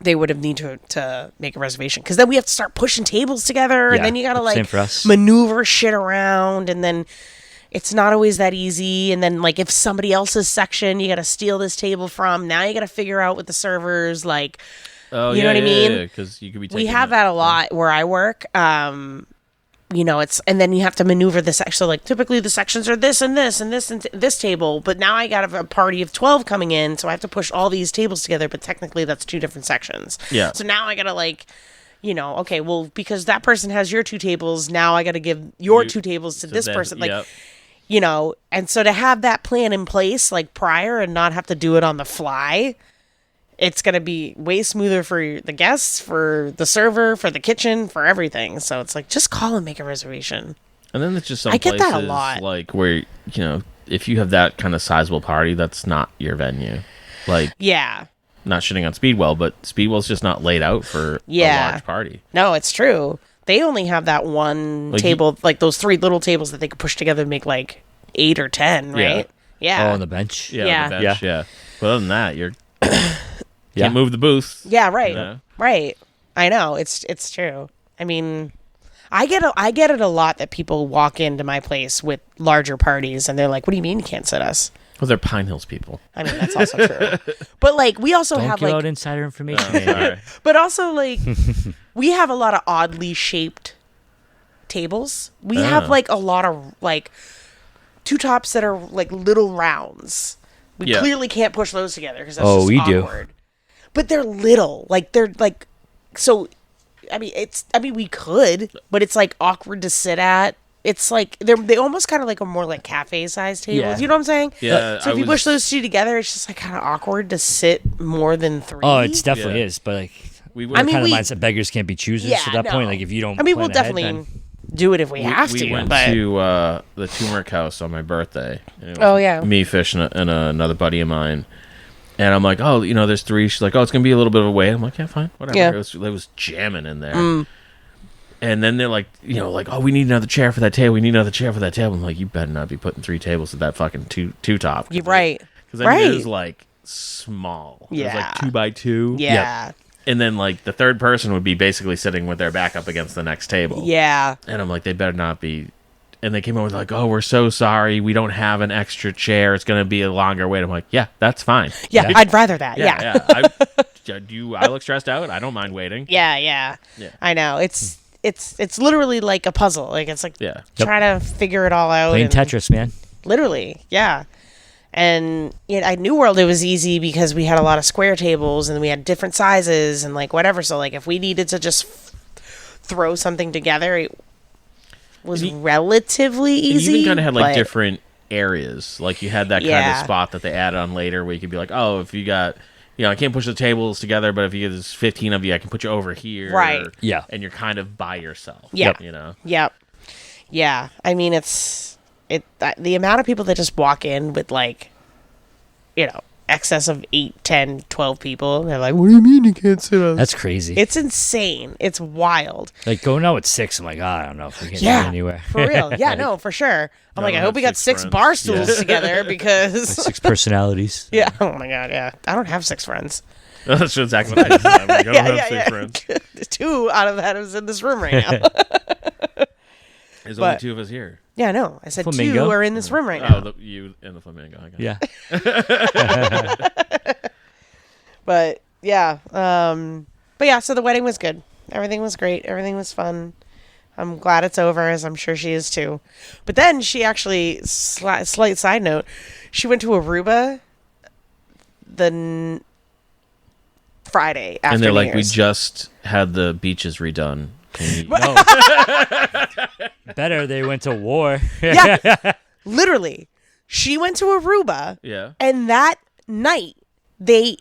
they would have need to make a reservation, because then we have to start pushing tables together, and Yeah, then you gotta same like for us. maneuver shit around, and then it's not always that easy. And then like if somebody else's section you gotta steal this table from, now you gotta figure out with the servers, like, Oh, you know what I mean? Because you could be we taking have that a lot where I work. You know, and then you have to maneuver the section. So like typically the sections are this and this and this and this table, but now I got a party of 12 coming in, so I have to push all these tables together, but technically that's 2 different sections. Yeah. So now I gotta like, you know, okay, well, because that person has your 2 tables, now I gotta give your 2 tables to this then- person. Like, yep. you know, and so to have that plan in place like prior and not have to do it on the fly, it's going to be way smoother for the guests, for the server, for the kitchen, for everything. So it's like, just call and make a reservation. And then it's just some I get places that a lot. like where, you know, if you have that kind of sizable party, that's not your venue. Like, Yeah. not shitting on Speedwell, but Speedwell's just not laid out for a Yeah. large party. No, it's true. They only have that one Like table, like those 3 little tables that they could push together and make like 8 or 10, Yeah. right? Yeah. Oh, on the bench. Yeah, Yeah. on the bench, yeah. But other than that, you're Yeah. can't move the booth. Yeah, right. You know? Right. I know. It's true. I mean, I get it a lot that people walk into my place with larger parties and they're like, "What do you mean you can't sit us?" Well, they're Pine Hills people. I mean, that's also true. But like we also Don't have give like out insider information. Oh, man. sorry. but also like we have a lot of oddly shaped tables. We have like a lot of like 2 tops that are like little rounds. We Yeah. clearly can't push those together because that's Oh, just we do. awkward. But they're little. Like they're like, so I mean we could, but it's like awkward to sit at. It's like they almost kind of like are more like cafe sized tables. Yeah. You know what I'm saying? Yeah, So if I you push was- those 2 together, it's just like kind of awkward to sit more than 3. Oh, it's definitely Yeah. is, but like, We I mean, kind of we- mindset beggars can't be choosers Yeah, at that point. no. Like if you don't, I mean, we'll plan ahead, definitely then- do it if we have we to. went but to the Turmeric House on my birthday. And it was Oh, yeah. Me, Fish, and another buddy of mine. And I'm like, oh, you know, there's 3. She's like, oh, it's gonna be a little bit of a wait. I'm like, yeah, fine, whatever. Yeah. It was jamming in there. And then they're like, you know, like, oh, we need another chair for that table. We need another chair for that table. I'm like, you better not be putting 3 tables at that fucking two top. You're right. Because Right. it was like small. It was Yeah. like 2 by 2. Yeah. And then like the third person would be basically sitting with their back up against the next table. Yeah. And I'm like, they better not be. And they came over like, oh, we're so sorry. We don't have an extra chair. It's going to be a longer wait. I'm like, yeah, that's fine. Yeah. I'd rather that. Yeah. I look stressed out. I don't mind waiting. Yeah. Yeah. Yeah. I know. It's literally like a puzzle. Like it's like Yeah. Yep. trying to figure it all out. Playing and- Tetris, man. literally, yeah. And at New World, it was easy because we had a lot of square tables and we had different sizes and like whatever. So like if we needed to just throw something together, it was relatively easy. You even kind of had like but- different areas. Like you had that kind Yeah. of spot that they added on later where you could be like, oh, if you got, I can't push the tables together, but if you there's 15 of you, I can put you over here. Right. Yeah. And you're kind of by yourself. Yeah. Yep. Yeah. I mean, the amount of people that just walk in with like, excess of 8, 10, 12 people. They're like, what do you mean you can't sit on? That's crazy. It's insane. It's wild. Like going out with 6, I'm like, I don't know if we can Yeah. get anywhere. For real. Yeah, no, for sure. I'm like, I hope we got 6 friends. bar stools Yeah. together because. 6 personalities. Yeah. Oh my God. Yeah. I don't have 6 friends. That's exactly what I just said. I'm like, I don't have 6 friends. 2 out of that is in this room right now. There's But- only 2 of us here. Yeah, I know. I said Flamingo? 2 are in this room right Oh, now. you and the flamingo. I got it. Yeah. But yeah. But yeah, so the wedding was good. Everything was great. Everything was fun. I'm glad it's over, as I'm sure she is too. But then she actually, slight side note, she went to Aruba Friday after And they're New like, we Year's. just had the beaches redone. Can you? No. Better they went to war. Yeah, literally. She went to Aruba, Yeah. and that night they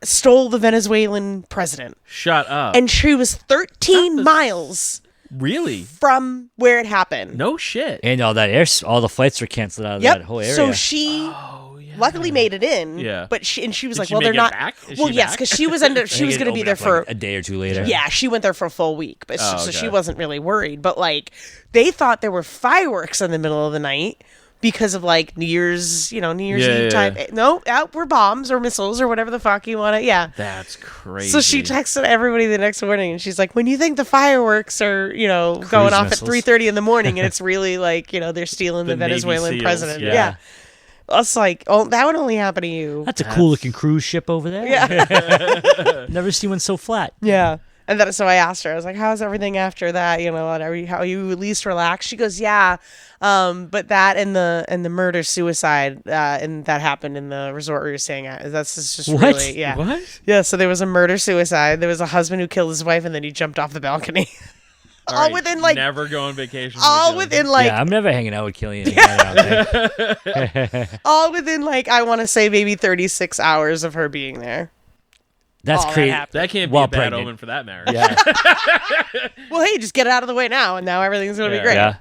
stole the Venezuelan president. Shut up. And she was 13 miles Really? from where it happened. No shit. And all the flights were canceled out of Yep. that whole area. So she luckily made it in. Yeah. But she was Did like, she well, make they're it not. back? Is Well, she yes, back? because she was going to be there for a day or two later. Yeah, she went there for a full week, but Oh, so she okay. wasn't really worried. But like, they thought there were fireworks in the middle of the night because of like New Year's Yeah, Eve type. No, out were bombs or missiles or whatever the fuck you want to. Yeah. That's crazy. So she texted everybody the next morning, and she's like, "When you think the fireworks are, going off missiles. at 3:30 in the morning, and it's really like, they're stealing the Navy Venezuelan SEALs, president." yeah. Yeah. I was like, "Oh, that would only happen to you." That's a cool looking cruise ship over there. Yeah. Never seen one so flat. Yeah. And then so I asked her, I was like, how's everything after that? How are you at least relaxed? She goes, yeah. But that and the murder suicide, and that happened in the resort we were staying at. That's just What? really, yeah. What? Yeah. So there was a murder suicide. There was a husband who killed his wife and then he jumped off the balcony. All right, within like, never go on vacation. all with within like, Yeah, I'm never hanging out with Killian again. I don't think. all within like, I want to say maybe 36 hours of her being there. That's all that crazy. happened. That can't be While a bad pregnant. omen for that marriage. Yeah. Well, hey, just get it out of the way now, and now everything's gonna Yeah. be great. Yeah.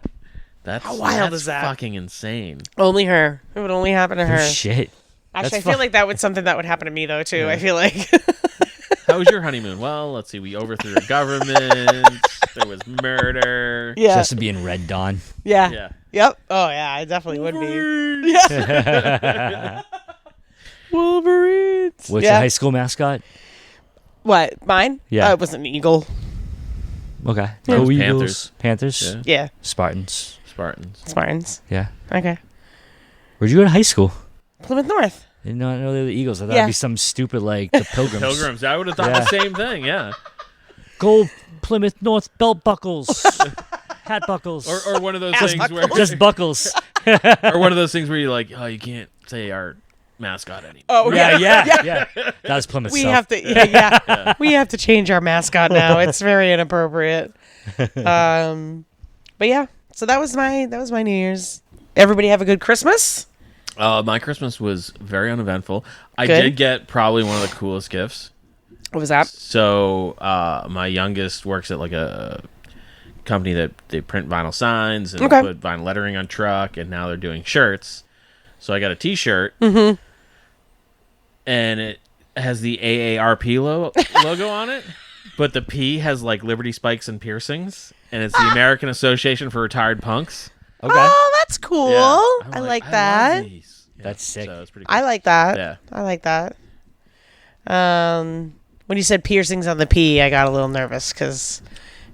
That's How wild that's is that? Fucking insane. Only her. It would only happen to her. Oh, shit. Actually, That's I feel fu- like that would something that would happen to me though too. I feel like. How was your honeymoon? Well, let's see. We overthrew the government. There was murder. Yeah. Just to be in Red Dawn. Yeah. Yeah. Yep. Oh yeah, I definitely would be. Yeah. Wolverines. What's yeah. your high school mascot? What? Mine? Yeah. It was an eagle. Okay. Mine was Go Eagles. Panthers. Yeah. Yeah. Spartans. Spartans. Spartans. Yeah. Okay. Where'd you go to high school? Plymouth North. I did not know they were the Eagles. I thought Yeah. it'd be some stupid like the Pilgrims. Pilgrims. I would have thought Yeah. the same thing. Yeah. Gold Plymouth North belt buckles. Hat buckles. Or one of those Ass things where, buckles. just buckles. or one of those things where you're like, oh, you can't say our mascot anymore. Oh Yeah. That was Plymouth We South. have to. Yeah. We have to change our mascot now. It's very inappropriate. But yeah. So that was my New Year's. Everybody have a good Christmas. My Christmas was very uneventful. I Good. did get probably one of the coolest gifts. What was that? So my youngest works at like a company that they print vinyl signs and Okay. put vinyl lettering on truck, and now they're doing shirts. So I got a T-shirt, and it has the AARP logo on it, but the P has like Liberty Spikes and Piercings, and it's the American Association for Retired Punks. Okay. Oh, that's cool. Yeah. I'm I like love that. these. Yeah, That's sick. So it's pretty cool. I like that. Yeah. I like that. When you said piercings on the P, I got a little nervous because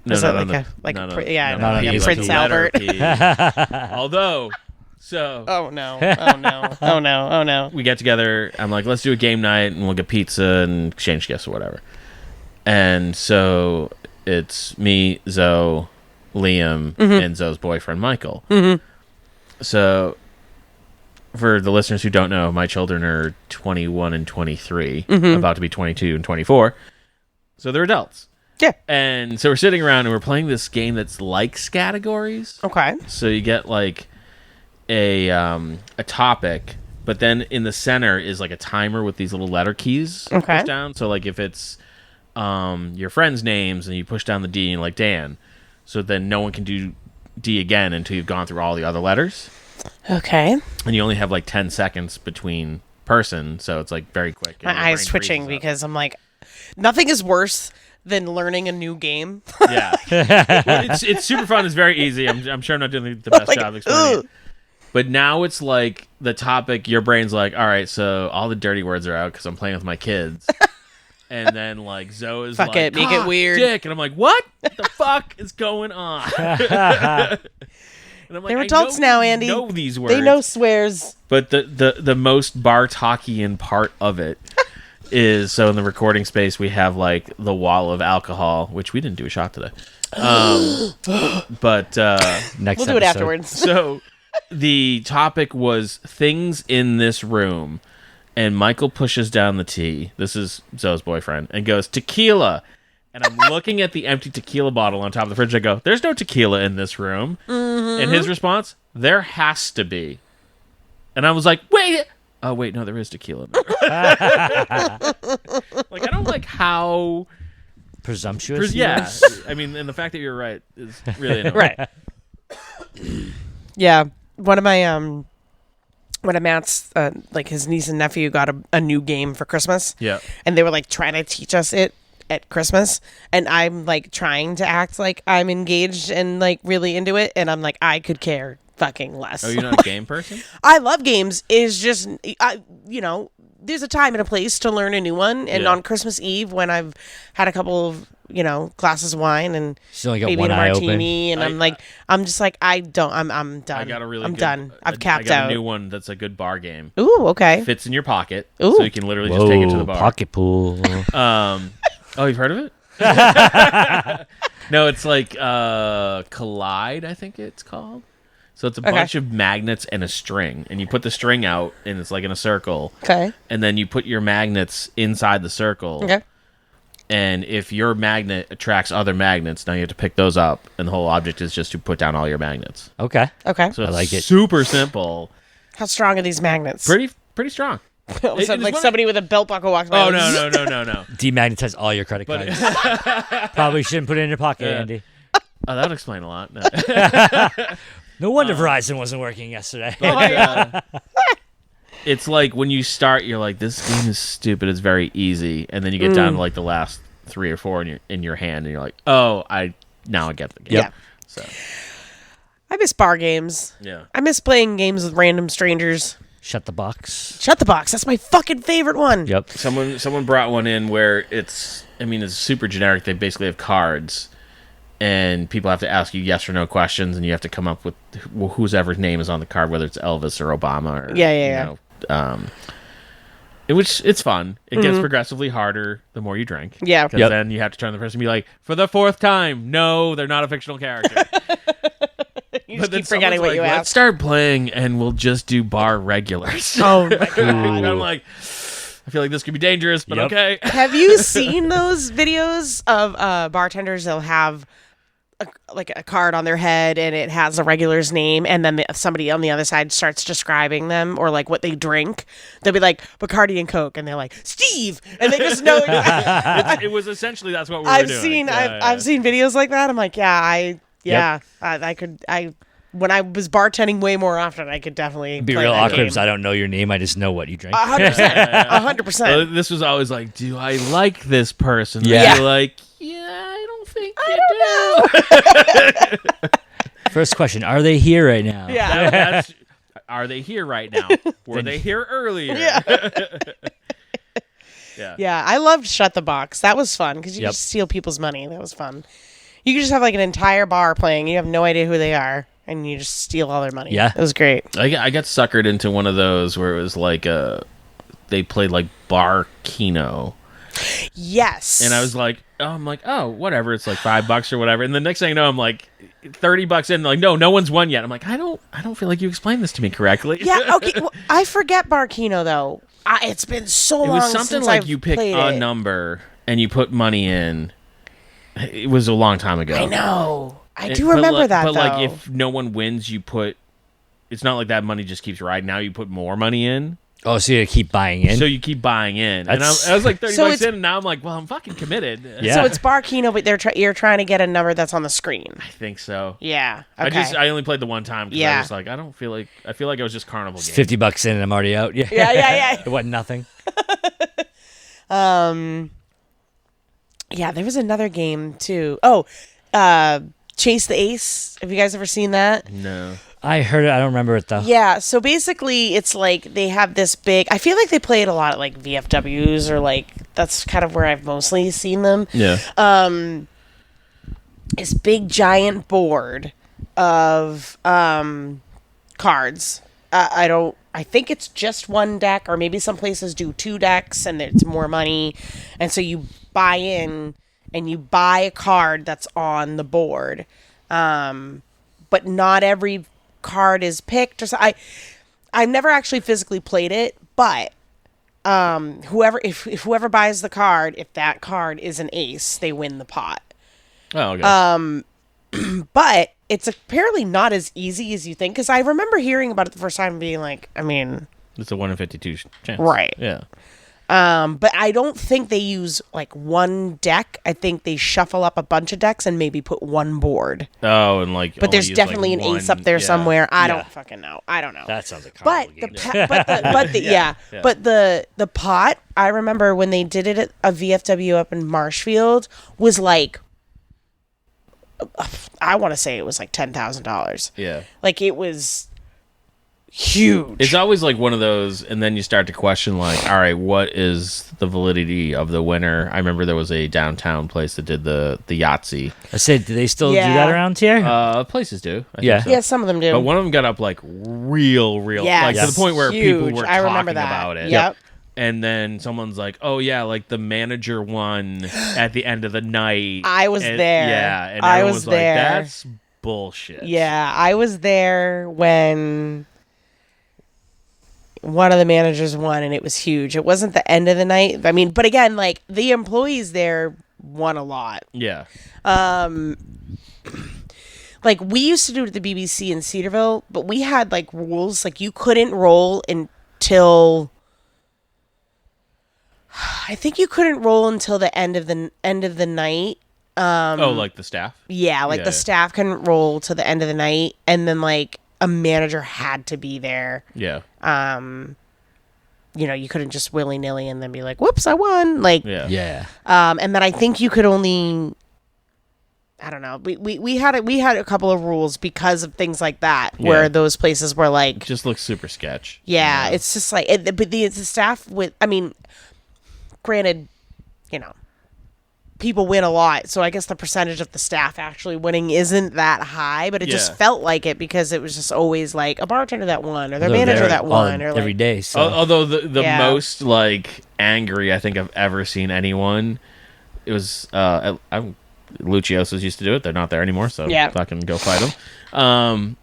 No, is no, that no, like no. a like No, a no, pri- yeah, no, no, like no, a like Prince the letter Albert. P. Although, so Oh no! Oh no! Oh no! Oh no! we get together. I'm like, let's do a game night and we'll get pizza and exchange gifts or whatever. And so it's me, Zoe, Liam, and Zoe's boyfriend Michael. So for the listeners who don't know, my children are 21 and 23, about to be 22 and 24. So they're adults. Yeah. And so we're sitting around and we're playing this game that's like categories. Okay. So you get like a topic, but then in the center is like a timer with these little letter keys pushed down. So like if it's your friends' names and you push down the D and like Dan, so then no one can do D again until you've gone through all the other letters. Okay. And you only have like 10 seconds between person, so it's like very quick. And your My eyes brain twitching freezes up. because I'm like, nothing is worse than learning a new game. Yeah. Well, it's super fun. It's very easy. I'm sure I'm not doing the best Like, job explaining ugh. it. But now it's like the topic, your brain's like, all right, so all the dirty words are out because I'm playing with my kids. And then like Zoe is Fuck like, it, make it weird. Dick. And I'm like, what the fuck is going on? And I'm like, They're I adults know now, you Andy. know these words. They know swears. But the most Bartokian part of it is, so in the recording space we have like the wall of alcohol, which we didn't do a shot today. But Next We'll do it episode. afterwards. so the topic was things in this room, and Michael pushes down the T. This is Zoe's boyfriend, and goes tequila. And I'm looking at the empty tequila bottle on top of the fridge. I go, "There's no tequila in this room." And his response, "There has to be." And I was like, "Wait, oh wait, no, there is tequila." In there. Like I don't like how Presumptuous. yeah. I mean, and the fact that you're right is really annoying. Right. Yeah. One of Matt's, like his niece and nephew got a new game for Christmas. Yeah. And they were like trying to teach us it at Christmas. And I'm like trying to act like I'm engaged and like really into it. And I'm like, I could care fucking less. Oh, you're not a game person? I love games. It's just, there's a time and a place to learn a new one. And Yeah. on Christmas Eve, when I've had a couple of, glasses of wine and She's only got maybe one a eye martini, and I'm just like, I'm done. I got a really I'm good, done. I've capped I got out. a new one that's a good bar game. Ooh, okay. Fits in your pocket, Ooh. so you can literally just take it to the bar. Pocket pool. Oh, you've heard of it? No, it's like Collide, I think it's called. So it's a bunch of magnets and a string, and you put the string out, and it's like in a circle. Okay. And then you put your magnets inside the circle. Okay. And if your magnet attracts other magnets, now you have to pick those up, and the whole object is just to put down all your magnets. Okay. Okay. So it's like it. super simple, How strong are these magnets? pretty strong. All of a sudden, like somebody with a belt buckle walks by. Oh and- no! Demagnetize all your credit But cards. Probably shouldn't put it in your pocket, Yeah. Andy. Oh, that would explain a lot. No. No wonder Verizon wasn't working yesterday. It's like when you start, you're like, this game is stupid. It's very easy, and then you get down to like the last 3 or 4 in your hand, and you're like, oh, now I get the game. Yeah. So I miss bar games. yeah. I miss playing games with random strangers. Shut the box. Shut the box. That's my fucking favorite one. Yep. Someone brought one in where it's super generic. They basically have cards, and people have to ask you yes or no questions, and you have to come up with whoever's name is on the card, whether it's Elvis or Obama or Yeah. it's fun. It gets progressively harder the more you drink. Yeah. Because then you have to turn the person and be like, for the 4th time, no, they're not a fictional character. You just keep forgetting what you Let's asked. start playing and we'll just do bar regulars. Oh my god. And I'm like, I feel like this could be dangerous, but Yep. okay. Have you seen those videos of bartenders? They'll have a card on their head and it has a regular's name, and then somebody on the other side starts describing them or like what they drink. They'll be like Bacardi and Coke, and they're like Steve, and they just know. It was essentially that's what we were I've doing. seen Yeah, I've seen videos like that. I'm like, I could when I was bartending way more often, I could definitely It'd be play real that awkward game. because I don't know your name. I just know what you drink. 100%, 100%. Well, this was always like, do I like this person? Yeah. And you're like, yeah, I don't think you do. First question: are they here right now? Yeah. That's, are they here right now? Were they here earlier? Yeah. Yeah. Yeah, I loved Shut the Box. That was fun because you Yep. just steal people's money. That was fun. You could just have like an entire bar playing. You have no idea who they are, and you just steal all their money. Yeah. It was great. I got suckered into one of those where it was like they played like bar Keno. Yes. And I was like, I'm like, oh, whatever. It's like $5 or whatever. And the next thing I know, I'm like $30 in. Like, no one's won yet. I'm like, I don't feel like you explained this to me correctly. Yeah, okay. Well, I forget Barkino though. It's been so It long was something since like I've you pick played a it. number and you put money in. It was a long time ago. I know. I do But remember like- that But though. like, if no one wins, you put. It's not like that money just keeps riding. Now you put more money in, Oh, so you keep buying in? so you keep buying in. And That's- I was like $30 So it's- in, and now I'm like, well, I'm fucking committed. Yeah. So it's Barkino, but you're trying to get a number that's on the screen. I think so. Yeah. Okay. I only played the one time because Yeah. I was like, I feel like it was just carnival It's game. $50 in and I'm already out. Yeah. Yeah. It wasn't nothing. Yeah, there was another game too. Oh, Chase the Ace. Have you guys ever seen that? No. I heard it. I don't remember it though. Yeah, so basically it's like they have this big, I feel like they play it a lot at like VFWs or like that's kind of where I've mostly seen them. Yeah. This big giant board of cards. I think it's just one deck, or maybe some places do 2 decks and it's more money. And so you buy in and you buy a card that's on the board. But not every card is picked or so. I've never actually physically played it, but whoever buys the card, if that card is an ace, they win the pot. Oh, okay. But it's apparently not as easy as you think, because I remember hearing about it the first time and being like, I mean, It's a 1 in 52 chance. Right. Yeah. but I don't think they use like one deck. I think they shuffle up a bunch of decks and maybe put one board. Oh, and like. But there's definitely an ace up there somewhere. I Yeah. don't fucking know. I don't know. That sounds like a But carnival the game. but the Yeah. but the pot, I remember when they did it at a VFW up in Marshfield, was like, I want to say it was like $10,000. Yeah. Like it was huge. It's always like one of those, and then you start to question, like, all right, what is the validity of the winner? I remember there was a downtown place that did the Yahtzee. I said, do they still Yeah. do that around here? Places do. I think Yeah. so. Yeah, some of them do. But one of them got up like real, Yes. like to the point where people Huge. were I talking remember that. about it. Yep. And then someone's like, "Oh yeah, like the manager won at the end of the night." I was And- there. Yeah, and I everyone was like, there. "That's bullshit." Yeah, I was there when one of the managers won, and it was huge. It wasn't the end of the night. I mean, but again, like the employees there won a lot. Yeah. Like we used to do it at the BBC in Cedarville, but we had like rules. Like you couldn't roll until I think you couldn't roll until the end of the night. Oh, like the staff. Yeah, like Yeah, the yeah. staff couldn't roll to the end of the night, and then like a manager had to be there. Yeah. You know, you couldn't just willy nilly and then be like, "Whoops, I won!" Like, Yeah. Yeah. and then I think you could only, I don't know. We had a couple of rules because of things like that, where Yeah. those places were like, Just looks super sketch. yeah, it's just like, but the staff with, I mean, granted, you know, people win a lot, so I guess the percentage of the staff actually winning isn't that high, but it just Yeah. felt like it because it was just always like a bartender that won or their They're manager there that all- won or every like, day. So Although the Yeah. most like angry I think I've ever seen anyone, it was Lucioso's used to do it. They're not there anymore, so Yeah. fucking go fight them.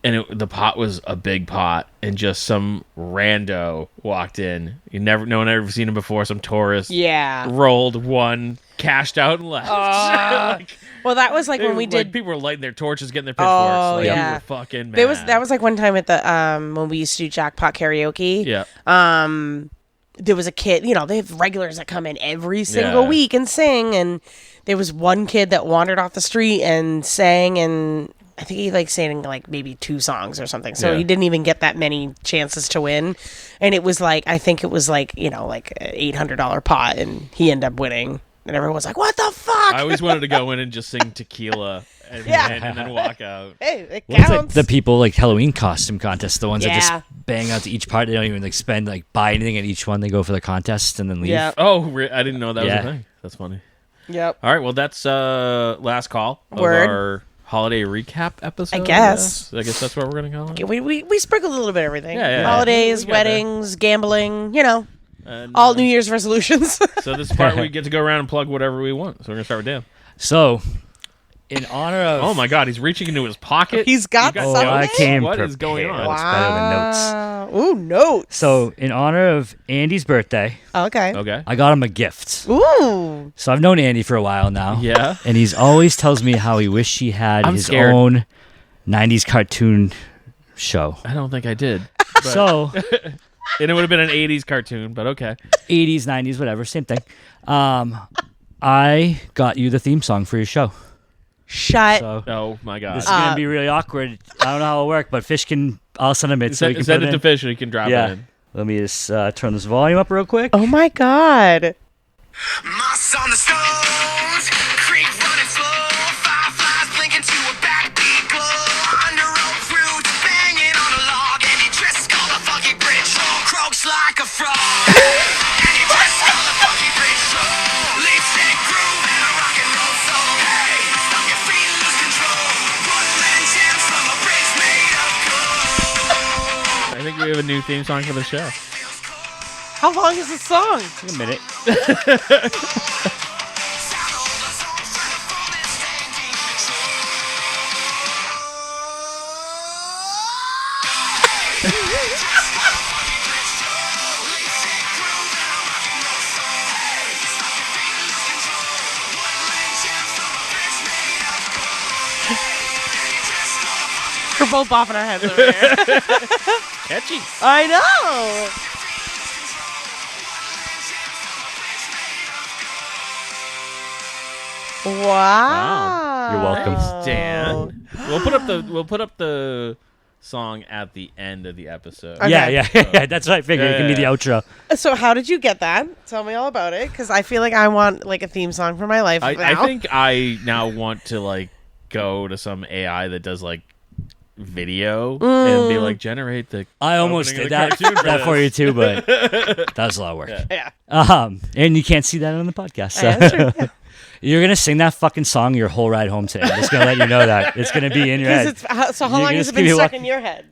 And the pot was a big pot, and just some rando walked in. No one ever seen him before. Some tourist yeah. rolled one, cashed out, and left. Like, Well, that was like when we like, did. people were lighting their torches, getting their pitchforks. Oh, like, yeah. you were fucking mad. That was like one time at the when we used to do jackpot karaoke. Yeah. There was a kid, you know, they have regulars that come in every single Yeah. week and sing, and there was one kid that wandered off the street and sang, and I think he like sang like maybe 2 songs or something. So Yeah. he didn't even get that many chances to win. And it was like, I think it was like, you know, like an $800 pot, and he ended up winning. And everyone was like, "What the fuck?" I always wanted to go in and just sing tequila and, Yeah. and then walk out. Hey, it Well, it's like counts. the people like Halloween costume contest, the ones that Yeah. just bang out to each part. They don't even like spend like buy anything at each one. They go for the contest and then leave. Yeah. Oh, I didn't know that was Yeah. a thing. That's funny. Yep. All right, well, that's last call of Word. our holiday recap episode. I guess. I guess that's what we're gonna call it. We sprinkled a little bit of everything. Yeah, yeah. Holidays, We got there. weddings, gambling, you know. And, All New Year's resolutions. So this part we get to go around and plug whatever we want. So we're gonna start with Dan. So, in honor of Oh my God, he's reaching into his pocket. He's got oh, something. I came What prepared. is going on? It's better than notes. Ooh, notes. So, in honor of Andy's birthday, Okay. Okay. I got him a gift. Ooh. So I've known Andy for a while now. Yeah. And he's always tells me how he wished he had I'm his scared. own 90s cartoon show. I don't think I did. But, So, and it would have been an 80s cartoon, but okay. 80s, 90s, whatever, same thing. I got you the theme song for your show. Shut. So Oh my God. this is going to be really awkward. I don't know how it'll work, but Fish can, I'll send him it so he can Send put it to in. Fish and he can drop Yeah. it in. Let me just turn this volume up real quick. Oh my God. Moss on the stones, creek running slow, fireflies blinking to a backbeat glow. Under oak roots banging on a log, and he just called a funky bridge troll, croaks like a frog. And he just called a funky bridge troll, lead stick groove and a rock and roll soul. Hey, stomp your feet, lose control. Woodland jams from a bridge made of gold. I think we have a new theme song for the show. How long is the song? Take a minute. We're both bopping our heads over here. Catchy. I know. Wow. You're welcome. Thanks, Dan. We'll put up the song at the end of the episode. Okay. Yeah. That's what I figured. It can be the Yeah. outro. So how did you get that? Tell me all about it, because I feel like I want like a theme song for my life I now. think I now want to like go to some AI that does like video and be like generate the. I almost opening did of the that, cartoon that for this. you too, but that was a lot of work. Yeah. And you can't see that on the podcast. Yeah, that's So. true. Yeah. You're gonna sing that fucking song your whole ride home today. I'm just gonna let you know that it's gonna be in your head. So how You long can has just it been keep stuck walking. in your head?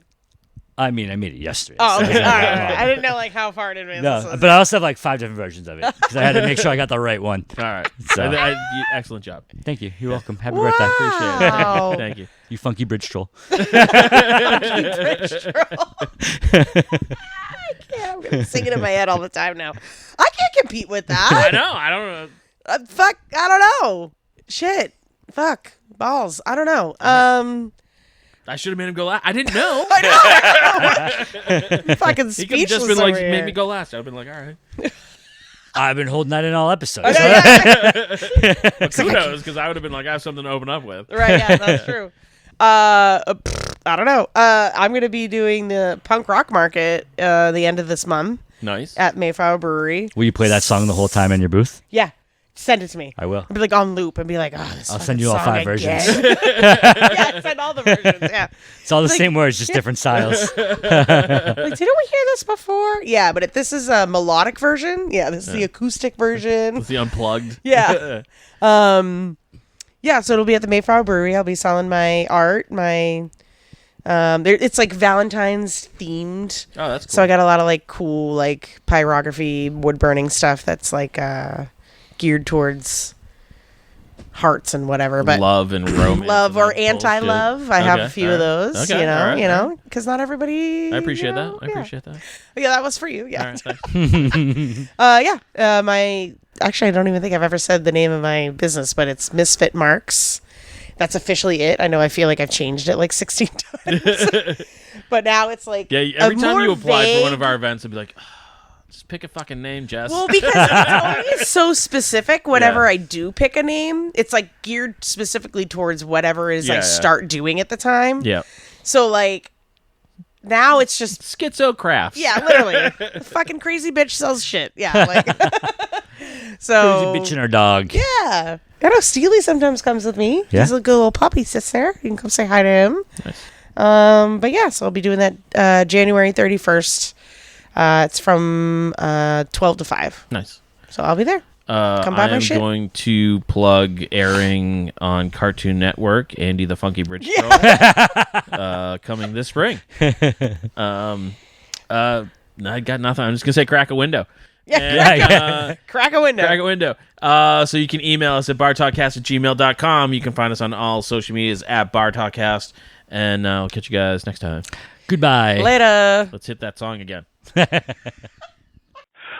I mean, I made it yesterday. Oh, so okay. it's All not right. that long. I didn't know like how far in advance. this No, was. but I also have like 5 different versions of it because I had to make sure I got the right one. All right. So- Excellent job. Thank you. You're welcome. Happy Wow. birthday. Appreciate it. Wow. Thank you. You funky bridge troll. Bridge troll. I can't. I'm gonna sing it in my head all the time now. I can't compete with I that. know. I don't know. Fuck. I don't know. Shit. Fuck. Balls. I don't know. I should have made him go last. I didn't know. Fucking He could have speechless just been like, over make here. me go last. I'd have been like, all right. I've been holding that in all episodes. But kudos, because I would have been like, I have something to open up with. Right, yeah, that's true. I don't know. I'm gonna be doing the punk rock market the end of this month Nice. at Mayflower Brewery. Will you play that song the whole time in your booth? Yeah, send it to me. I will. I'll be like on loop and be like, oh, this I'll fucking send you all song 5 again. versions. Yeah, send all the versions. Yeah. It's all the Like- same words, just different styles. Like, didn't we hear this before? Yeah, but if this is a melodic version, yeah, this is the acoustic version. It's the unplugged. Yeah. Yeah, so it'll be at the Mayflower Brewery. I'll be selling my art, my it's like Valentine's themed. Oh, that's cool. So I got a lot of like cool like pyrography, wood burning stuff that's like geared towards hearts and whatever, but love and romance. love and or that anti-love. bullshit. I have Okay, a few of alright. those, Okay, alright, alright. because not everybody. I appreciate you know, that. I appreciate that. Yeah, that was for you. Yeah. All right, thanks. My actually, I don't even think I've ever said the name of my business, but it's Misfit Marks. That's officially it. I know. I feel like I've changed it like 16 times, but now it's like Yeah, every a time more you apply for one of vague- our events, I'd be like, just pick a fucking name, Jess. Well, because it's always so specific. Whenever Yeah. I do pick a name, it's like geared specifically towards whatever it is I Yeah, yeah. start doing at the time. yeah. So like now it's just Schizo crafts. yeah, literally, fucking crazy bitch sells shit. Yeah, like so. Crazy bitch and her dog. Yeah. I know Steely sometimes comes with me. Yeah? He's a good little puppy, sits there. You can come say hi to him. Nice. But yeah, so I'll be doing that January 31st. It's from 12 to 5. Nice. So I'll be there. Come buy I my am shit. going to plug airing on Cartoon Network, Andy the Funky Bridge Troll, coming this spring. I got nothing. I'm just gonna say crack a window. And, Crack a window. Crack a window. So you can email us at bartalkcast@gmail.com. You can find us on all social medias at bartalkcast. And I'll catch you guys next time. Goodbye. Later. Let's hit that song again.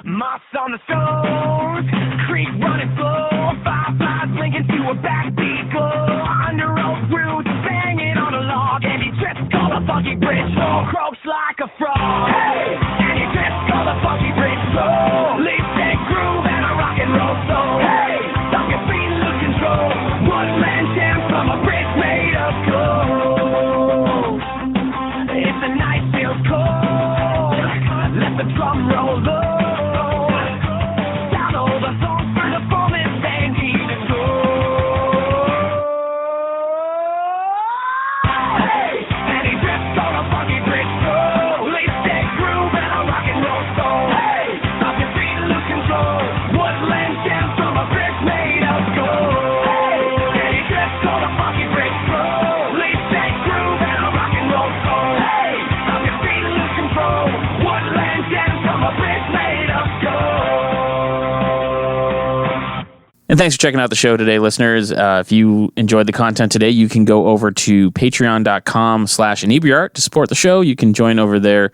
Moss on the stones, creek running slow, fireflies blinking to a backbeat glow. Under oak roots, banging on a log, and he trips called a funky bridge flow, croaks like a frog. Hey, and he trips called a funky bridge flow, leaps and groove and a rock and roll soul. Hey, stop your feet, lose control. Woodland jam from a bridge made of gold. If the night feels cold, let the drum roll low. And thanks for checking out the show today, listeners. If you enjoyed the content today, you can go over to patreon.com/inebriart to support the show. You can join over there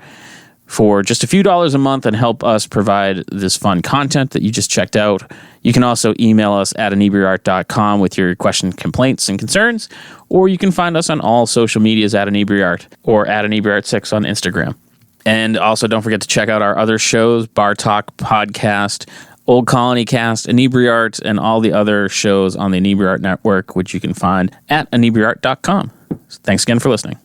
for just a few dollars a month and help us provide this fun content that you just checked out. You can also email us at inebriart.com with your questions, complaints, and concerns, or you can find us on all social medias at inebriart or at inebriart6 on Instagram. And also don't forget to check out our other shows, Bar Talk Podcast, Old Colony Cast, Inebriart, and all the other shows on the Inebriart Network, which you can find at inebriart.com. Thanks again for listening.